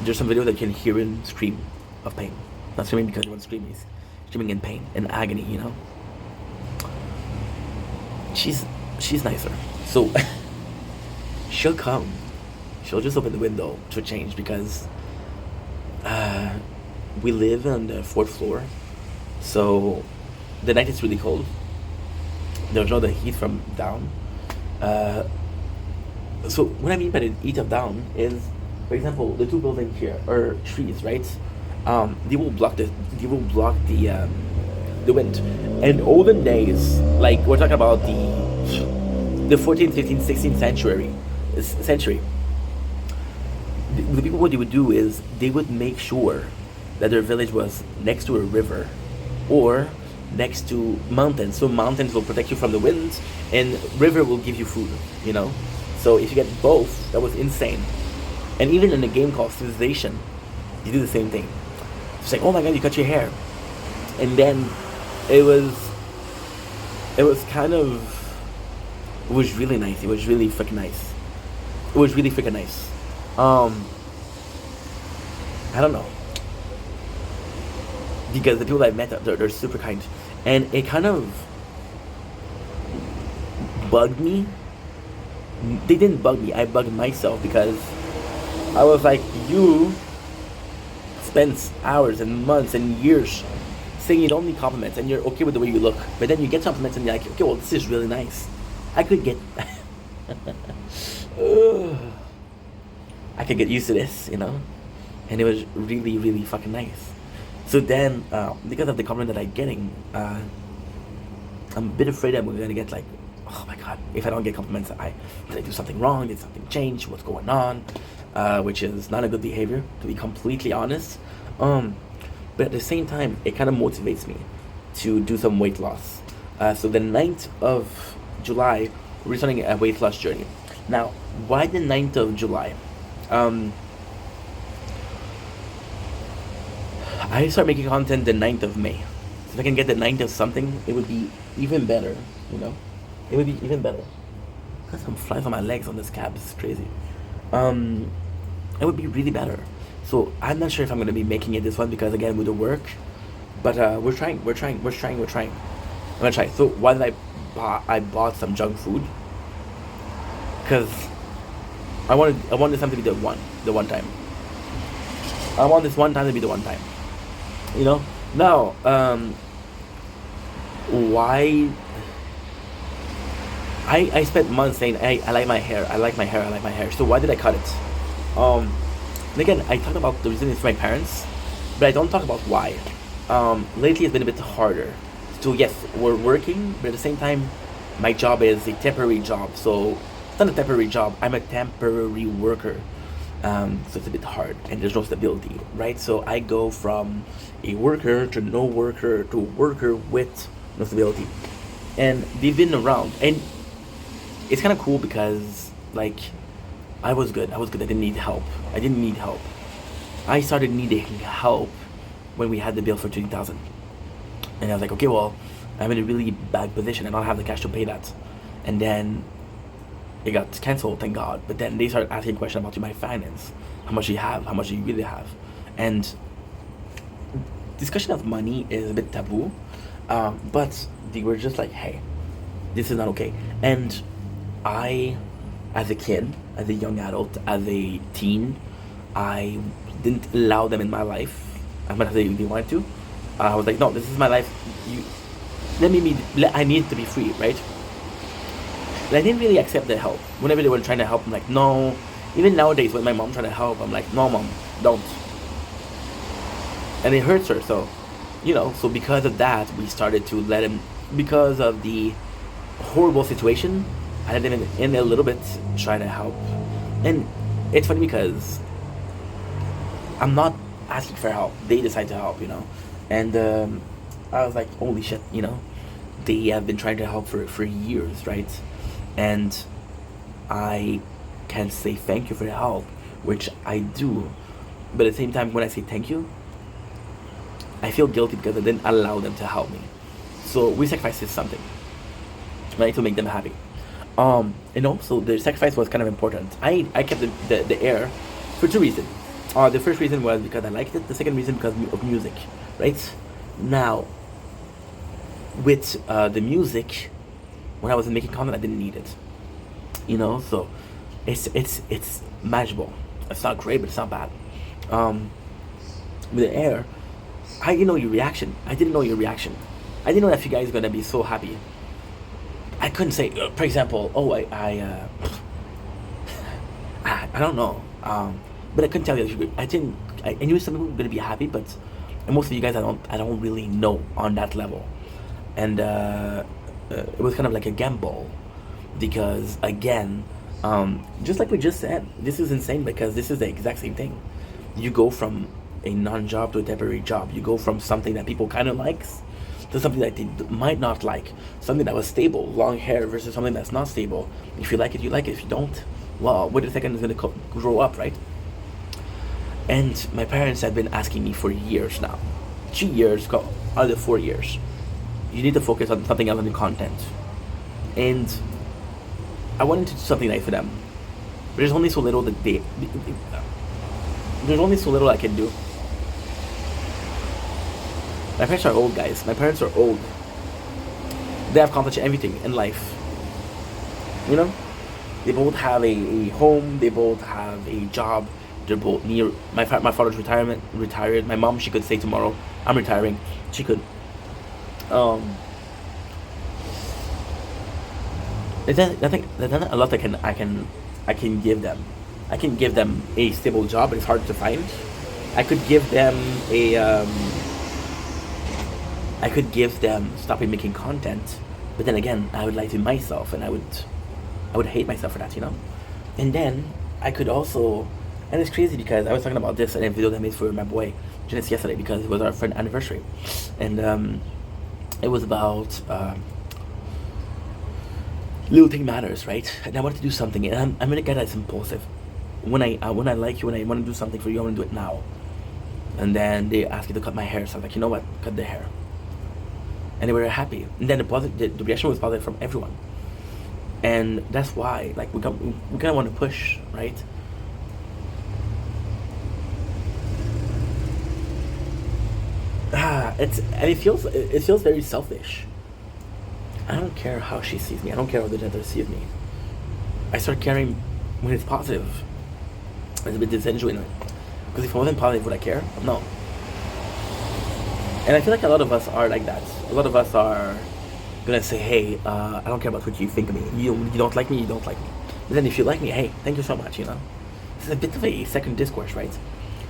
There's some video that you can hear him scream of pain. Not screaming because he wants to scream, he's screaming in pain, in agony, you know? She's nicer. So, she'll come. She'll just open the window to change because we live on the fourth floor, so the night is really cold. There's no the heat from down. Uh, so what I mean by the heat of down is, for example, the two buildings here are trees, right? They will block the wind. In olden days, like we're talking about the 14th, 15th, 16th century, the people, what they would do is they would make sure that their village was next to a river or next to mountains. So mountains will protect you from the winds, and river will give you food. You know, so if you get both, that was insane. And even in a game called Civilization, you do the same thing. It's like, oh my god, you cut your hair, and then it was kind of, it was really nice. It was really freaking nice. It was really freaking nice. I don't know, because the people I met, they're super kind, and it kind of bugged me. They didn't bug me. I bugged myself because I was like, you spent hours and months and years saying you don't need compliments and you're okay with the way you look, but then you get compliments and you're like, okay, well, this is really nice. I could get I could get used to this, you know, and it was really, really fucking nice. So then, because of the compliment that I'm getting, I'm a bit afraid I'm gonna get like, oh my god, if I don't get compliments, did I do something wrong? Did something change? What's going on? Which is not a good behavior, to be completely honest. But at the same time, it kind of motivates me to do some weight loss. So the 9th of July, we're starting a weight loss journey. Now, why the 9th of July? I start making content the 9th of May. So if I can get the 9th of something, it would be even better, you know? It would be even better. Got some flies on my legs on this cab, this is crazy. It would be really better. So I'm not sure if I'm gonna be making it this one because again with the work, but we're trying. I'm gonna try. So why did I bought some junk food? Because I want this time to be the one time. I want this one time to be the one time. You know? Now, why I spent months saying I like my hair, I like my hair. So why did I cut it? And again, I talk about the reason it's my parents, but I don't talk about why. Lately it's been a bit harder. So yes, we're working, but at the same time, my job is a temporary job. So it's not a temporary job, I'm a temporary worker. So it's a bit hard and there's no stability, right? So I go from a worker to no worker to worker with no stability. And they've been around, and it's kind of cool because like I was good. I didn't need help. I started needing help when we had the bill for 20,000, and I was like, okay, well, I'm in a really bad position. I don't have the cash to pay that. And then it got cancelled, thank God. But then they started asking questions about my finance. How much do you have? How much do you really have? And discussion of money is a bit taboo. But they were just like, hey, this is not okay. And I, as a kid, as a young adult, as a teen, I didn't allow them in my life as much as they wanted to. I was like, no, this is my life. I need to be free, right? But I didn't really accept their help. Whenever they were trying to help, I'm like, no. Even nowadays, when my mom trying to help, I'm like, no, mom, don't. And it hurts her, so, you know. So because of that, we started to let him. Because of the horrible situation, I had them in a little bit, trying to help. And it's funny because I'm not asking for help. They decide to help, you know. And I was like, holy shit, you know. They have been trying to help for years, right? And I can say thank you for the help, which I do. But at the same time, when I say thank you, I feel guilty because I didn't allow them to help me. So we sacrificed something, right, to make them happy. And also the sacrifice was kind of important. I kept the air for two reasons. The first reason was because I liked it. The second reason because of music, right? Now, with the music, when I was making content, I didn't need it. You know, so it's manageable. It's not great, but it's not bad. With the air, I didn't know your reaction. I didn't know your reaction. I didn't know that you guys are gonna be so happy. I couldn't say, for example, oh, I don't know. But I couldn't tell you. I knew some people were gonna be happy, but most of you guys, I don't really know on that level. And it was kind of like a gamble, because again, just like we just said, this is insane because this is the exact same thing. You go from a non-job to a temporary job. You go from something that people kind of likes to something that they might not like. Something that was stable, long hair, versus something that's not stable. If you like it, you like it. If you don't, well, wait a second, it's gonna grow up, right? And my parents have been asking me for years now, 2 years, other 4 years. You need to focus on something else, on the content. And I wanted to do something nice for them. But there's only so little that there's only so little I can do. My parents are old, guys. My parents are old. They have accomplished everything in life. You know? They both have a home. They both have a job. They're both near. My father's retired. My mom, she could say tomorrow, I'm retiring. She could. I think there's not a lot I can give them. I can give them a stable job, but it's hard to find. I could give them stopping making content, but then again, I would lie to myself, and I would hate myself for that, you know. And then I could also, and it's crazy because I was talking about this in a video that I made for my boy Janice yesterday, because it was our friend anniversary, and it was about little thing matters, right? And I wanted to do something, and I'm a guy that's impulsive. When I like you, when I want to do something for you, I want to do it now. And then they asked me to cut my hair, so I'm like, you know what, cut the hair. And they were happy. And then the reaction was positive from everyone. And that's why, like, we kind of want to push, right? It feels very selfish. I don't care how she sees me. I don't care how the gender sees me. I start caring when it's positive. It's a bit disingenuous. Because if I wasn't positive, would I care? No. And I feel like a lot of us are like that. A lot of us are gonna say, hey, I don't care about what you think of me. You don't like me, you don't like me. But then if you like me, hey, thank you so much, you know? This is a bit of a second discourse, right?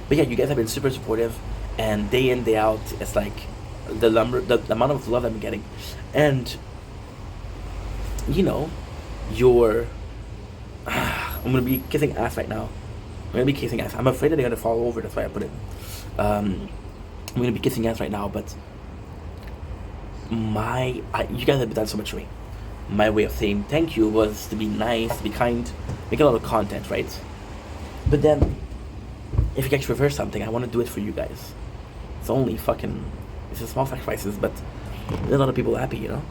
But yeah, you guys have been super supportive. And day in, day out, it's like the amount of love I'm getting. And you know, I'm gonna be kissing ass right now. I'm gonna be kissing ass. I'm afraid that they're gonna fall over. That's why I put it. I'm gonna be kissing ass right now. But you guys have done so much for me. My way of saying thank you was to be nice, to be kind, make a lot of content, right? But then, if you guys reverse something, I want to do it for you guys. It's a small sacrifices, but there's a lot of people happy, you know.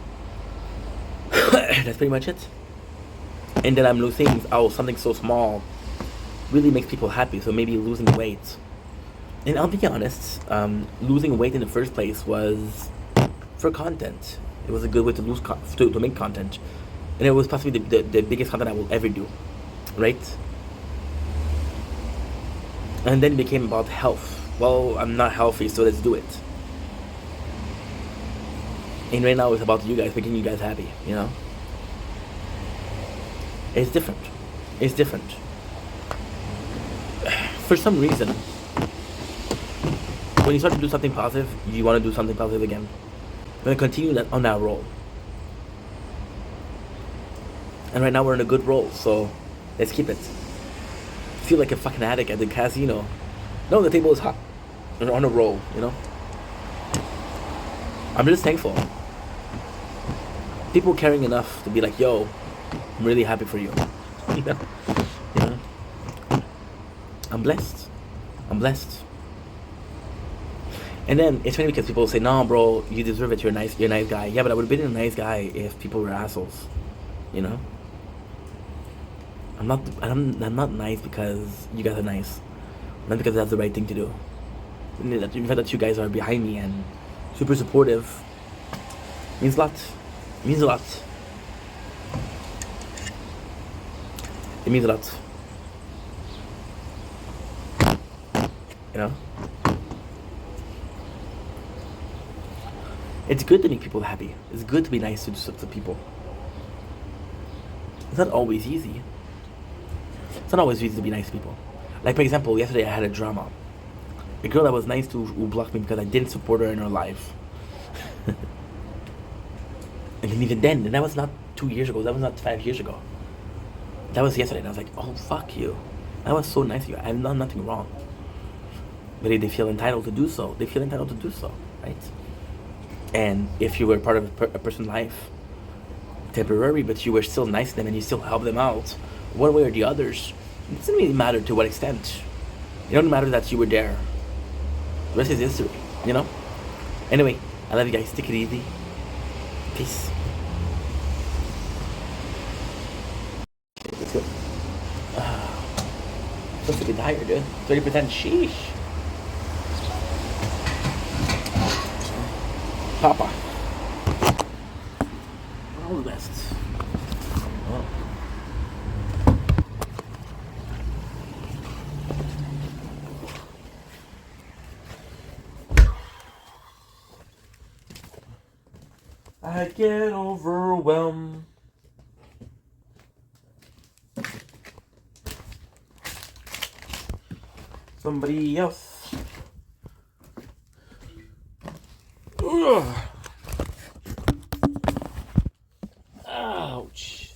That's pretty much it. And then I'm losing something so small really makes people happy. So maybe losing weight. And I'll be honest, losing weight in the first place was for content. It was a good way to to make content, and it was possibly the biggest content I will ever do, right? And then it became about health. Well, I'm not healthy, so let's do it. And right now it's about you guys, making you guys happy, you know? It's different. It's different. For some reason, when you start to do something positive, you want to do something positive again. I'm going to continue on that roll. And right now we're in a good roll, so let's keep it. Feel like a fucking addict at the casino. No, the table is hot. We're on a roll, you know? I'm just thankful. People caring enough to be like, yo, I'm really happy for you. You know? I'm blessed. And then it's funny because people say, no, bro, you deserve it. You're a nice guy. Yeah, but I would have been a nice guy if people were assholes. You know? I'm not nice because you guys are nice. Not because that's the right thing to do. The fact that you guys are behind me and super supportive means a lot. It means a lot. It means a lot. You know? It's good to make people happy. It's good to be nice to stuff to people. It's not always easy. It's not always easy to be nice to people. Like, for example, yesterday I had a drama. A girl that was nice to who blocked me because I didn't support her in her life. And even then, and that was not 2 years ago, that was not 5 years ago. That was yesterday, and I was like, oh, fuck you. That was so nice of you. I've done nothing wrong. But they feel entitled to do so. They feel entitled to do so, right? And if you were part of a person's life, temporary, but you were still nice to them and you still help them out, one way or the others, it doesn't really matter to what extent. It don't matter that you were there. The rest is history, you know? Anyway, I love you guys. Take it easy. Peace. Okay, let's go. Supposed to be tired, dude. 30% sheesh. Papa. All the best. Oh. I get overwhelmed. Somebody else. Ugh. Ouch.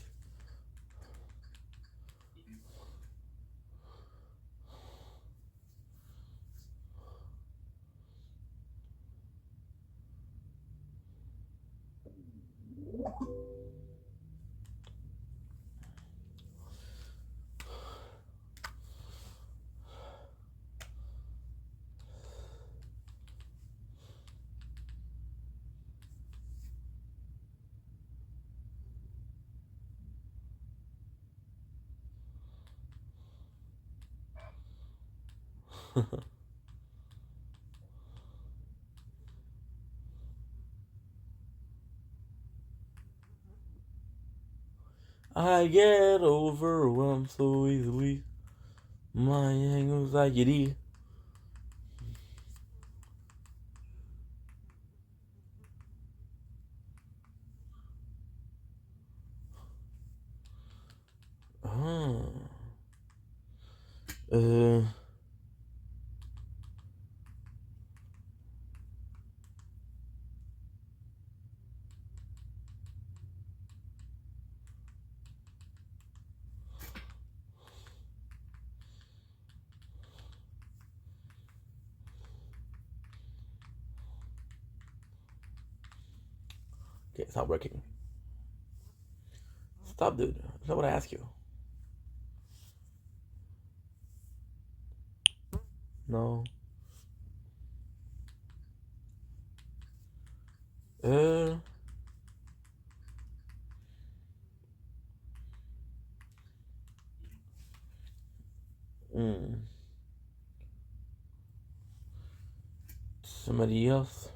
I get overwhelmed so easily. My anxiety. Uh. Okay, it's not working. Stop, dude. That's not what I ask you. No. Uh. Mm. Somebody else.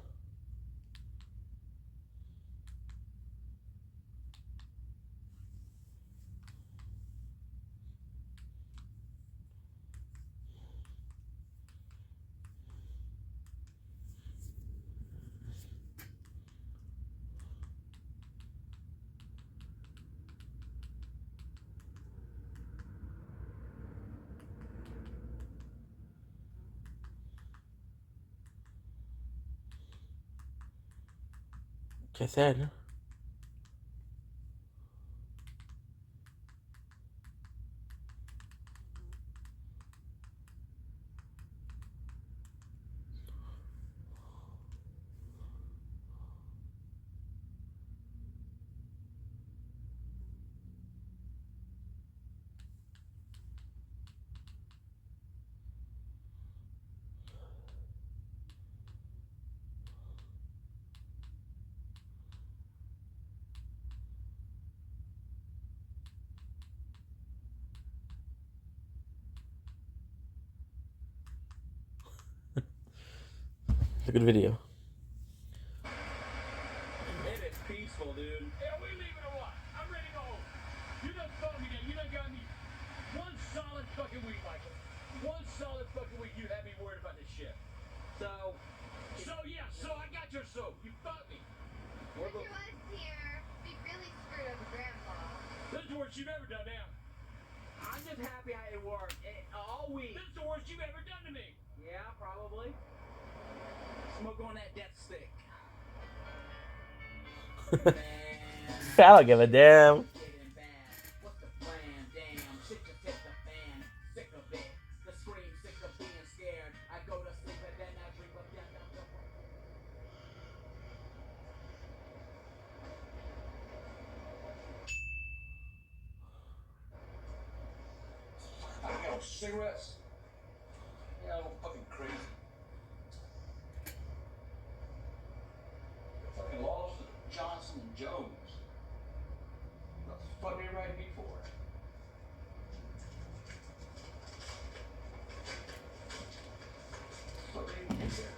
Like I said. It's a good video. Man, it's peaceful, dude. Hey, are we leaving or what? I'm ready to go home. You done phoned me now. You done got me one solid fucking week, Michael. One solid fucking week you had me worried about this shit. So, So I got your soap. You fucked me. If your wife's here, be really screwed up grandpa. This is the worst you've ever done now. I'm just happy it worked. All week. This is the worst you've ever done to me. Yeah, probably. Smoke on that death stick. Man. I don't give a damn. Getting bad. What's the plan? Damn, shit just hit the fan. Sick of it. The scream, sick of being scared. I go to sleep and then I dream of death. I got cigarettes. Yeah, I'm fucking crazy. I fucking lost to Johnson and Jones. What the fuck they write me for? What they get there?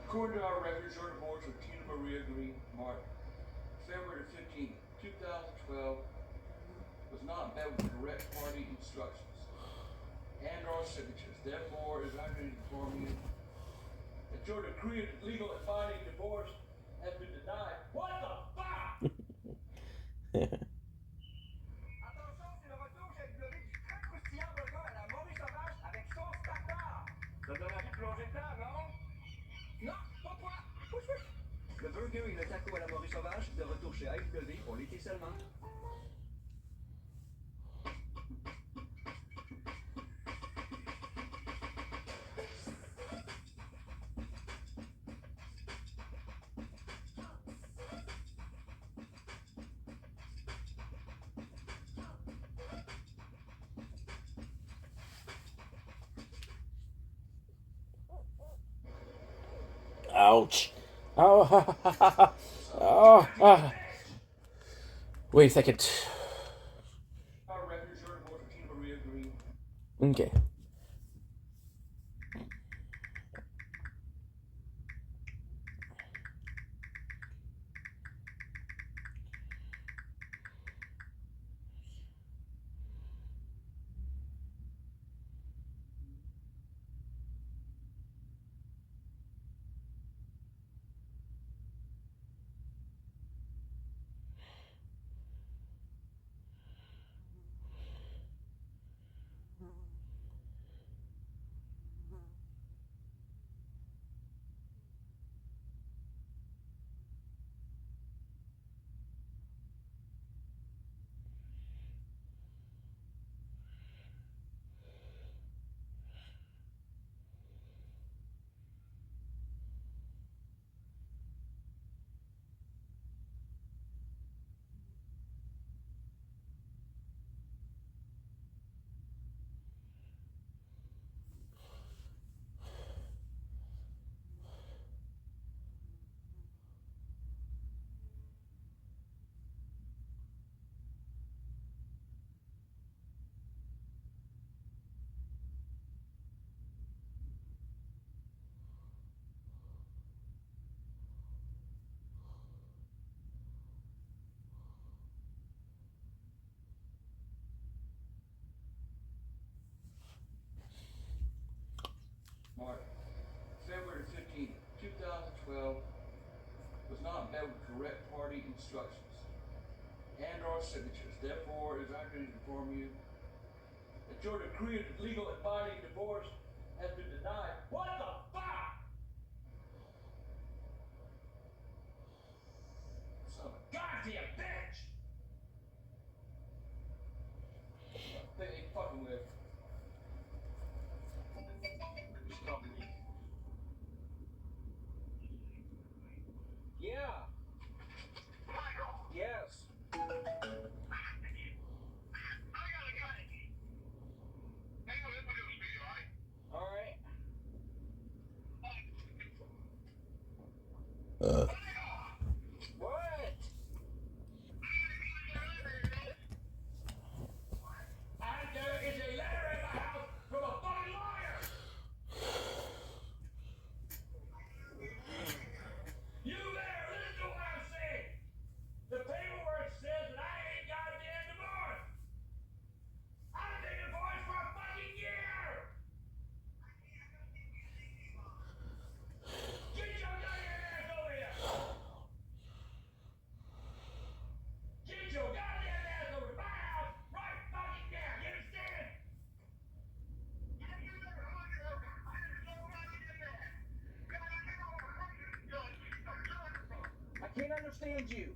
According to our records, your divorce with Tina Maria Green Martin, February 15, 2012, was not met with the correct party instructions and or signatures. Therefore, is I need to inform you that your decree of legal and binding divorce has been denied. What the fuck? Attention, c'est le retour chez le du très croustillant burger à la Maurice Sauvage avec sauce tartare. Ça donne envie de plonger dedans, non? Non, pas toi. Pousse, pousse. Le burger et le taco à la Maurice Sauvage, de retour chez AEW pour l'été seulement. Ouch. Oh, oh. Wait a second. Our records, your divorce with Tina Maria Green. Okay. Martin, February 15, 2012, was not met with correct party instructions and or signatures. Therefore, is I need to inform you that your decree of legal and binding divorce has been denied. What the fuck? Son of a goddamn bitch! What they ain't fucking with. Stop me. Yeah. Yes. I gotta cut it. Hang on, let me do speed, alright? All right. command you.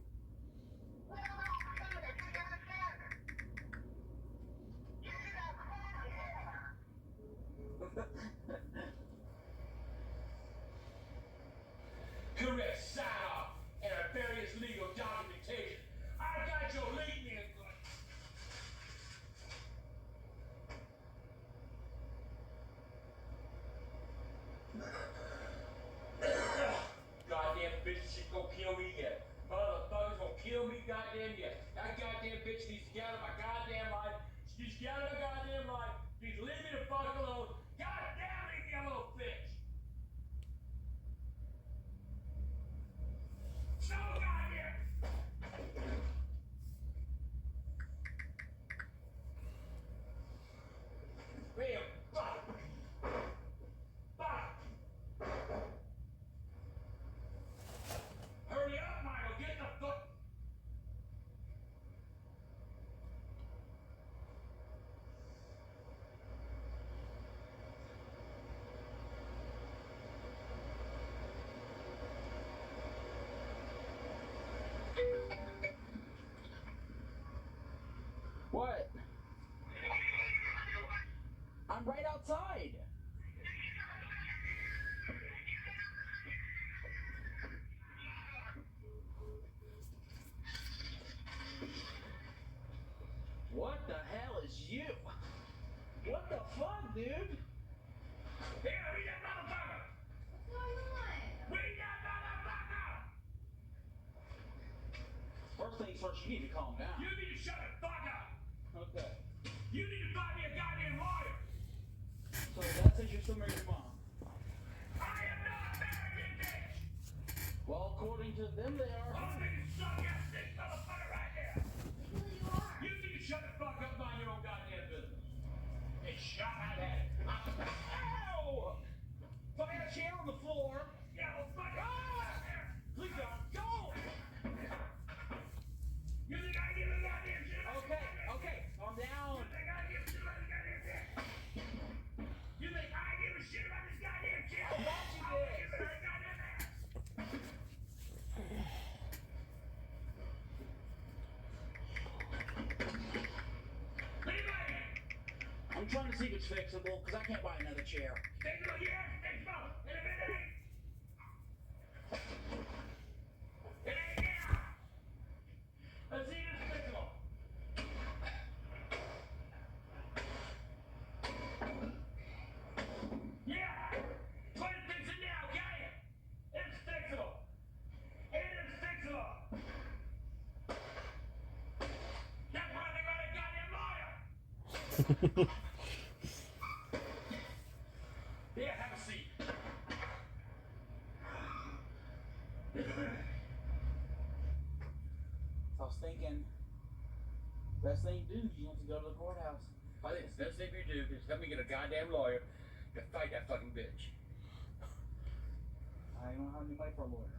Correct sign off and a various legal documentation. I got your lead in. Goddamn bitch, she gonna kill me yet. Motherfuckers gonna kill me goddamn yet. That goddamn bitch needs to get out of my goddamn life. She needs to get out of my goddamn life. Needs to leave me the fuck alone. Goddamn, leave me a little bitch. So goddamn. Bam, fuck. Fuck. Hurry up, Michael, get the fuck. What? I'm right outside. What the hell is you? What the fuck, dude? Here, read that motherfucker. What's going on? Read that motherfucker. First things first, you need to calm down. You need to shut the fuck up. Okay. You need to find me a goddamn lawyer. So that says you're still married to your mom. I am not married, bitch. Well, according to them, they are. I'm gonna suck ass this motherfucker right here. Who you are? You need to shut the fuck up, mind your own goddamn business. And shut my head. Ow! But I got a chair on the floor. Yeah, well, fuck off. Please don't. You think I give a goddamn shit about Okay, this goddamn okay, calm down. You think I give a shit about this goddamn shit? You think I give a shit about this goddamn shit? Of course you I'll did. give her a goddamn ass. Leave my hand. I'm trying to see if it's fixable because I can't buy another chair. Take a look here. Take a look. And if it ain't. It ain't now. Let's see if it's fixable. Yeah. Put it fixing now, got it. It's fixable. It is fixable. That's why they got a goddamn lawyer. Here, have a seat. I was thinking, best thing to do is you have to go to the courthouse. I think it's the best thing we do is help me get a goddamn lawyer to fight that fucking bitch. I don't have any money for a lawyer.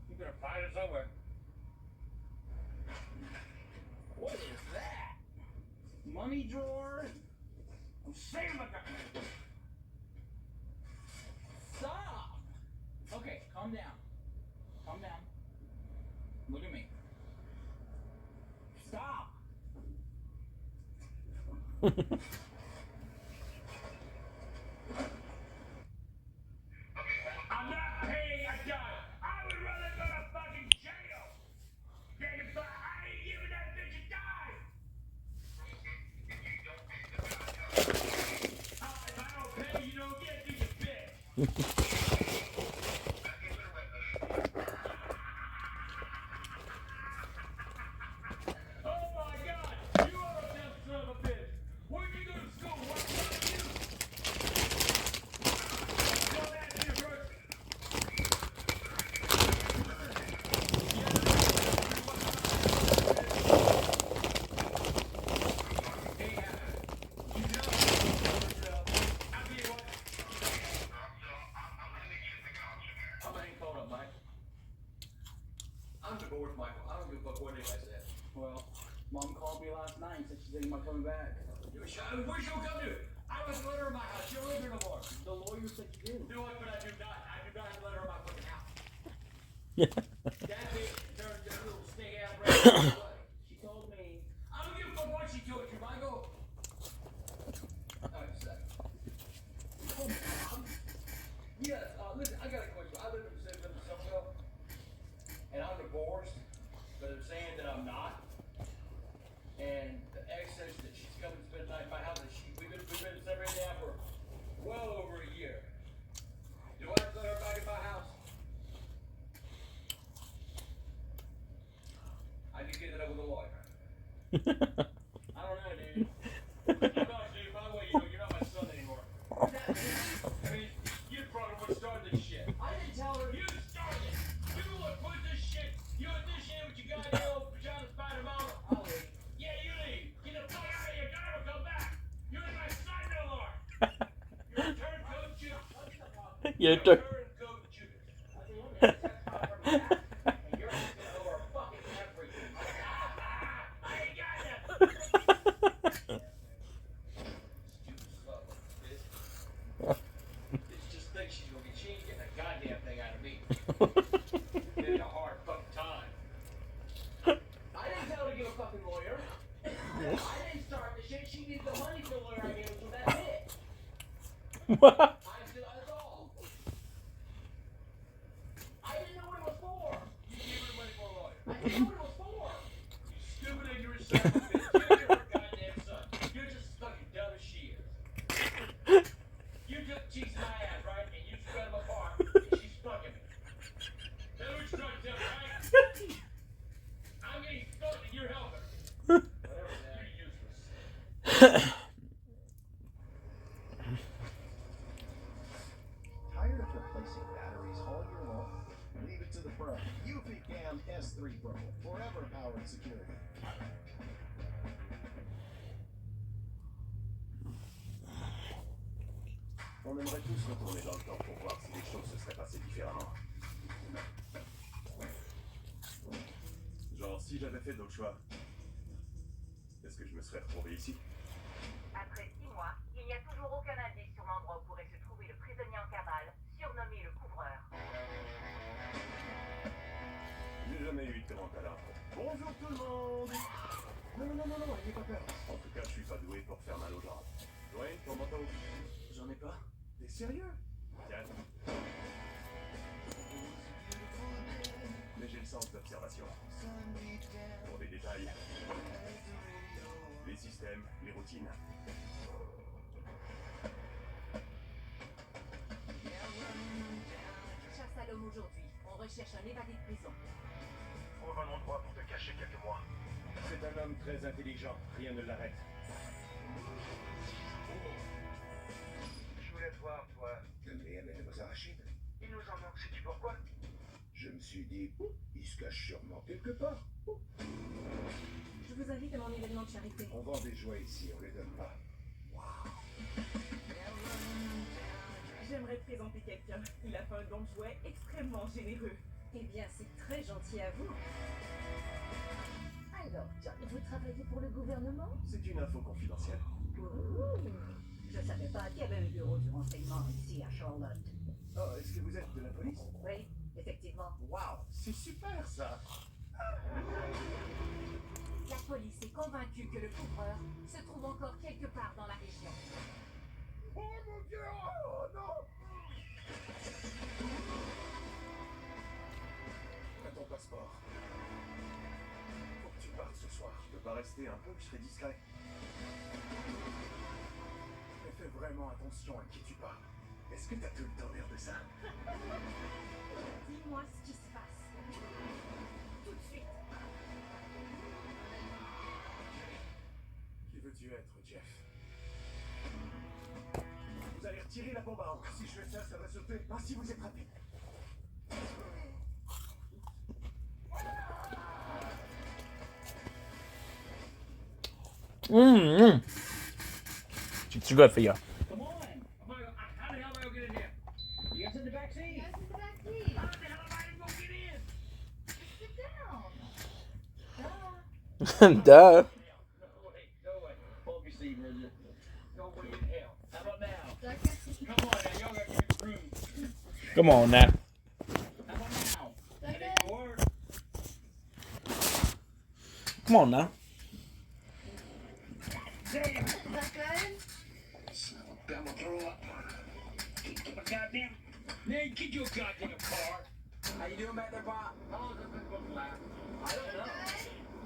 You better find it somewhere. What is that? Money drawer? I'm saying like a... Stop! Okay, calm down. Calm down. Look at me. Stop! I'm not paying a dollar. I would rather go to fucking jail than if I ain't giving that bitch a dime. If I don't pay, you don't get to your bitch. Oh my God! You are a dumb son of a bitch. Where'd you go to school? What about you? Go back to university. I'm divorced, Michael. I don't give a fuck what anybody says. Well, Mom called me last night and said she's thinking about coming back. Where's she gonna come to? I don't have a letter in my house. You don't live here no more. The lawyer said you do. You know what? But I do not. I do not have a letter in my fucking house. That bitch turned She told me. I don't give a fuck what she told you, Michael. Alright, sec. Yes, listen, I got a question. I live in the city of Somerville, and I'm divorced, but they're saying that I'm not. And the ex says that she's coming to spend the night at my house, and we've been separated now for well over a year. Do I have to let her back at my house? I need to get it up with a lawyer. I don't know, dude. I'm not, dude. By the way, you're not my son anymore. I mean, you probably would start this shit. I didn't tell her. You started it. You would put this shit. You initiated with your goddamn old vagina spider mama. I'll leave. Yeah, you leave. Get the fuck out of here. Don't ever come back. You ain't my son no more. You're a turncoat Judas. You're a Turncoat Judas. And you're just gonna go over fucking everything. I ain't got that. It's just thinks she's gonna get, she ain't getting a goddamn thing out of me. Getting a hard fucking time. I didn't tell her to get a fucking lawyer. I didn't start the shit. She needs the money for the lawyer I gave her, so that's it. What? I said that's all. I didn't know what it was for. You gave her money for a lawyer. I didn't know what it was for. You stupid ignorant son of a bitch. You're her goddamn son. You're just as fucking dumb as she is. You took cheeks in my ass, right? And you spread them apart. And she's fucking me. That's what you're trying to tell me, right? I'm getting fucked and you're helping her. Whatever, man. You're useless. Tired of replacing batteries all year long? Leave it to the Pro. UPCam S3 Pro. Forever powered security. On aimerait tous retourner dans le temps pour voir si les choses se seraient passées différemment. Genre, si j'avais fait d'autres choix, est-ce que je me serais retrouvé ici? Après 6 mois, il n'y a toujours aucun indice sur l'endroit où pourrait se trouver le prisonnier en cavale, surnommé le couvreur. J'ai jamais eu de grand talent. Bonjour tout le monde! Non, n'ayez pas peur. En tout cas, je suis pas doué pour faire mal aux gens. Dwayne, ton manteau? J'en ai pas. T'es sérieux? Tiens. Mais j'ai le sens d'observation. Pour des détails. Les systèmes, les routines. Chasse à l'homme aujourd'hui. On recherche un évadé de prison. Trouve un endroit pour te cacher quelques mois. C'est un homme très intelligent. Rien ne l'arrête. Je voulais te voir, toi. Rien ne vous arracher. Il nous en manque, sais-tu pourquoi? Je me suis dit, il se cache sûrement quelque part. Je vous invite à mon événement de charité. On vend des jouets ici, on les donne pas. J'aimerais présenter quelqu'un. Il a fait un don de jouets extrêmement généreux. Eh bien, c'est très gentil à vous. Alors, John, vous travaillez pour le gouvernement? C'est une info confidentielle. Je savais pas qu'il y avait un bureau du renseignement ici à Charlotte. Oh, est-ce que vous êtes de la police? Oui, effectivement. Waouh, c'est super ça! La police est convaincue que le couvreur se trouve encore quelque part dans la région. Oh mon Dieu! Oh non! À ton passeport. Faut que tu partes ce soir. Tu peux pas rester un peu, je serai discret. Mais fais vraiment attention à qui tu parles. Est-ce que t'as tout le temps l'air de ça? Dis-moi ce qui se passe. Tout de suite. Qui veux-tu être, Jeff? Vous allez retirer la bombe à encre. Si je fais ça, ça va sauter. Ah, si vous êtes rapide. It's good for you. Come on. How the hell am I gonna get in here? You guys in the back seat? Yes, in the back seat. How the hell am I gonna get in? Sit down. Duh. No way. Hold your seat, Bridget. Go way in hell. How about now? Second. Come on now, y'all gotta give me room. Come on now. How about now? That Second. ain't gonna work. Come on now. Is that good? Alabama, throw up. Get my goddamn. Man, get your goddamn car. How you doing back there, Bob? How long has this been supposed to last? I don't know.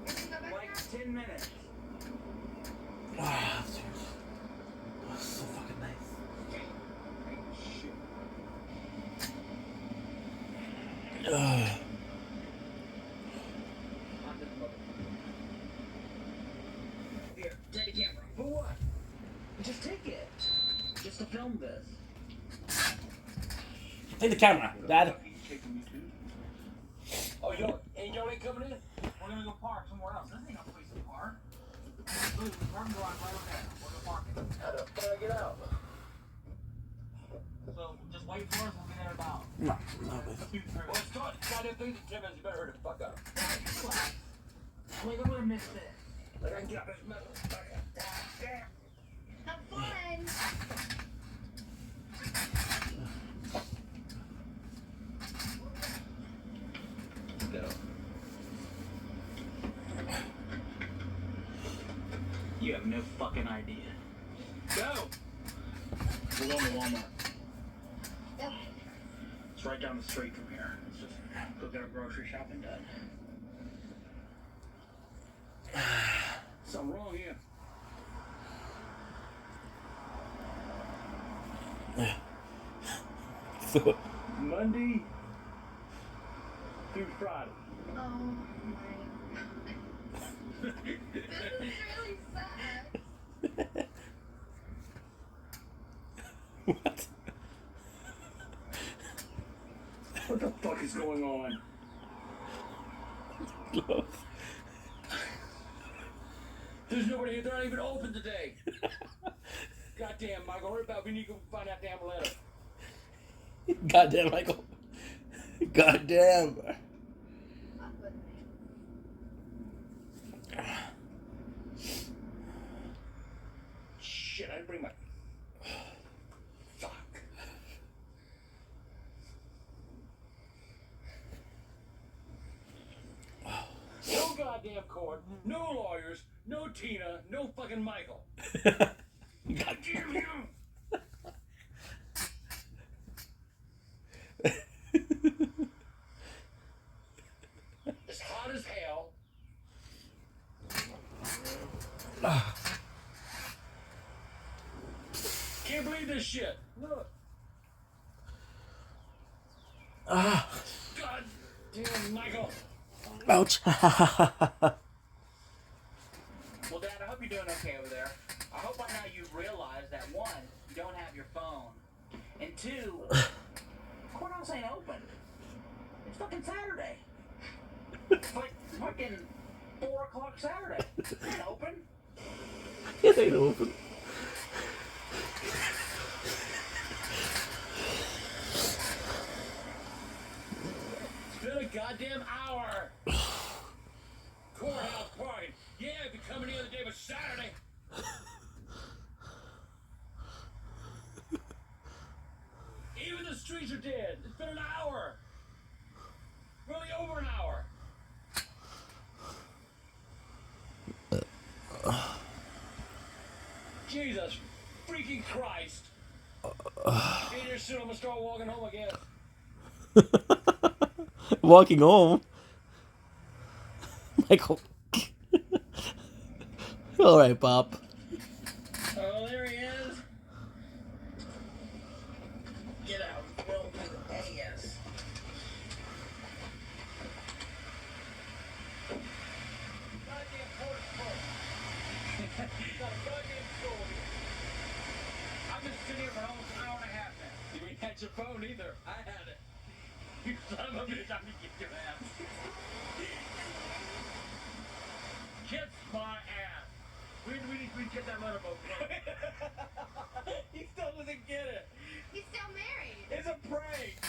Good? Can we go back Like now? 10 minutes. Ah, dude. Oh, so fucking nice. Shit. Ugh. Here, take the camera. For what? Just take it. Just to film this. Take the camera, Dad. Oh, y'all ain't coming in? We're gonna go park somewhere else. This ain't no place to park. Look, the parking garage right over there. We're gonna park it. How the fuck do I get out? So just wait for us. We'll be there about. No, no, Well, it's taught goddamn things in 10 minutes. You better hurry the fuck up. Like I'm gonna miss this. Like I can get up this metal. Damn. Have fun. Go. You have no fucking idea. Go! We're going to Walmart. It's right down the street from here. Let's just go get our grocery shopping done. Something wrong here. So, Monday through Friday. Oh my. This is really sad. what? What the fuck is going on? Close. There's nobody here. They're not even open today. Goddamn, Michael. Hurry up. We need to go find that damn letter. Goddamn, Michael. Goddamn. Fuck with me. Shit, I didn't bring my... Fuck. No goddamn court, no lawyers, no Tina, no fucking Michael. God damn you! It's hot as hell. Can't believe this shit. Look. Ah. God damn, Michael. Ouch. Well, Dad, I hope you're doing okay over there. I hope by now you've realized that one, you don't have your phone, and two, courthouse ain't open. It's fucking Saturday. It's like fucking 4 o'clock Saturday. It ain't open. It ain't open. It's been a goddamn hour. Courthouse party. Yeah, if you come any other day but Saturday. Even the streets are dead. It's been an hour. Really over an hour. Jesus freaking Christ. Be here soon. I'm gonna start walking home again. Walking home. Michael. All right, Bob. Oh, there he is. Get out. Well, yes. Goddamn court's full. Got a goddamn school here. I've been sitting here for almost an hour and a half now. You ain't had your phone either. I had it. You son of a bitch, I'm gonna get your ass. Kiss my ass. We get that letter boat. He still doesn't get it. He's still married. It's a prank.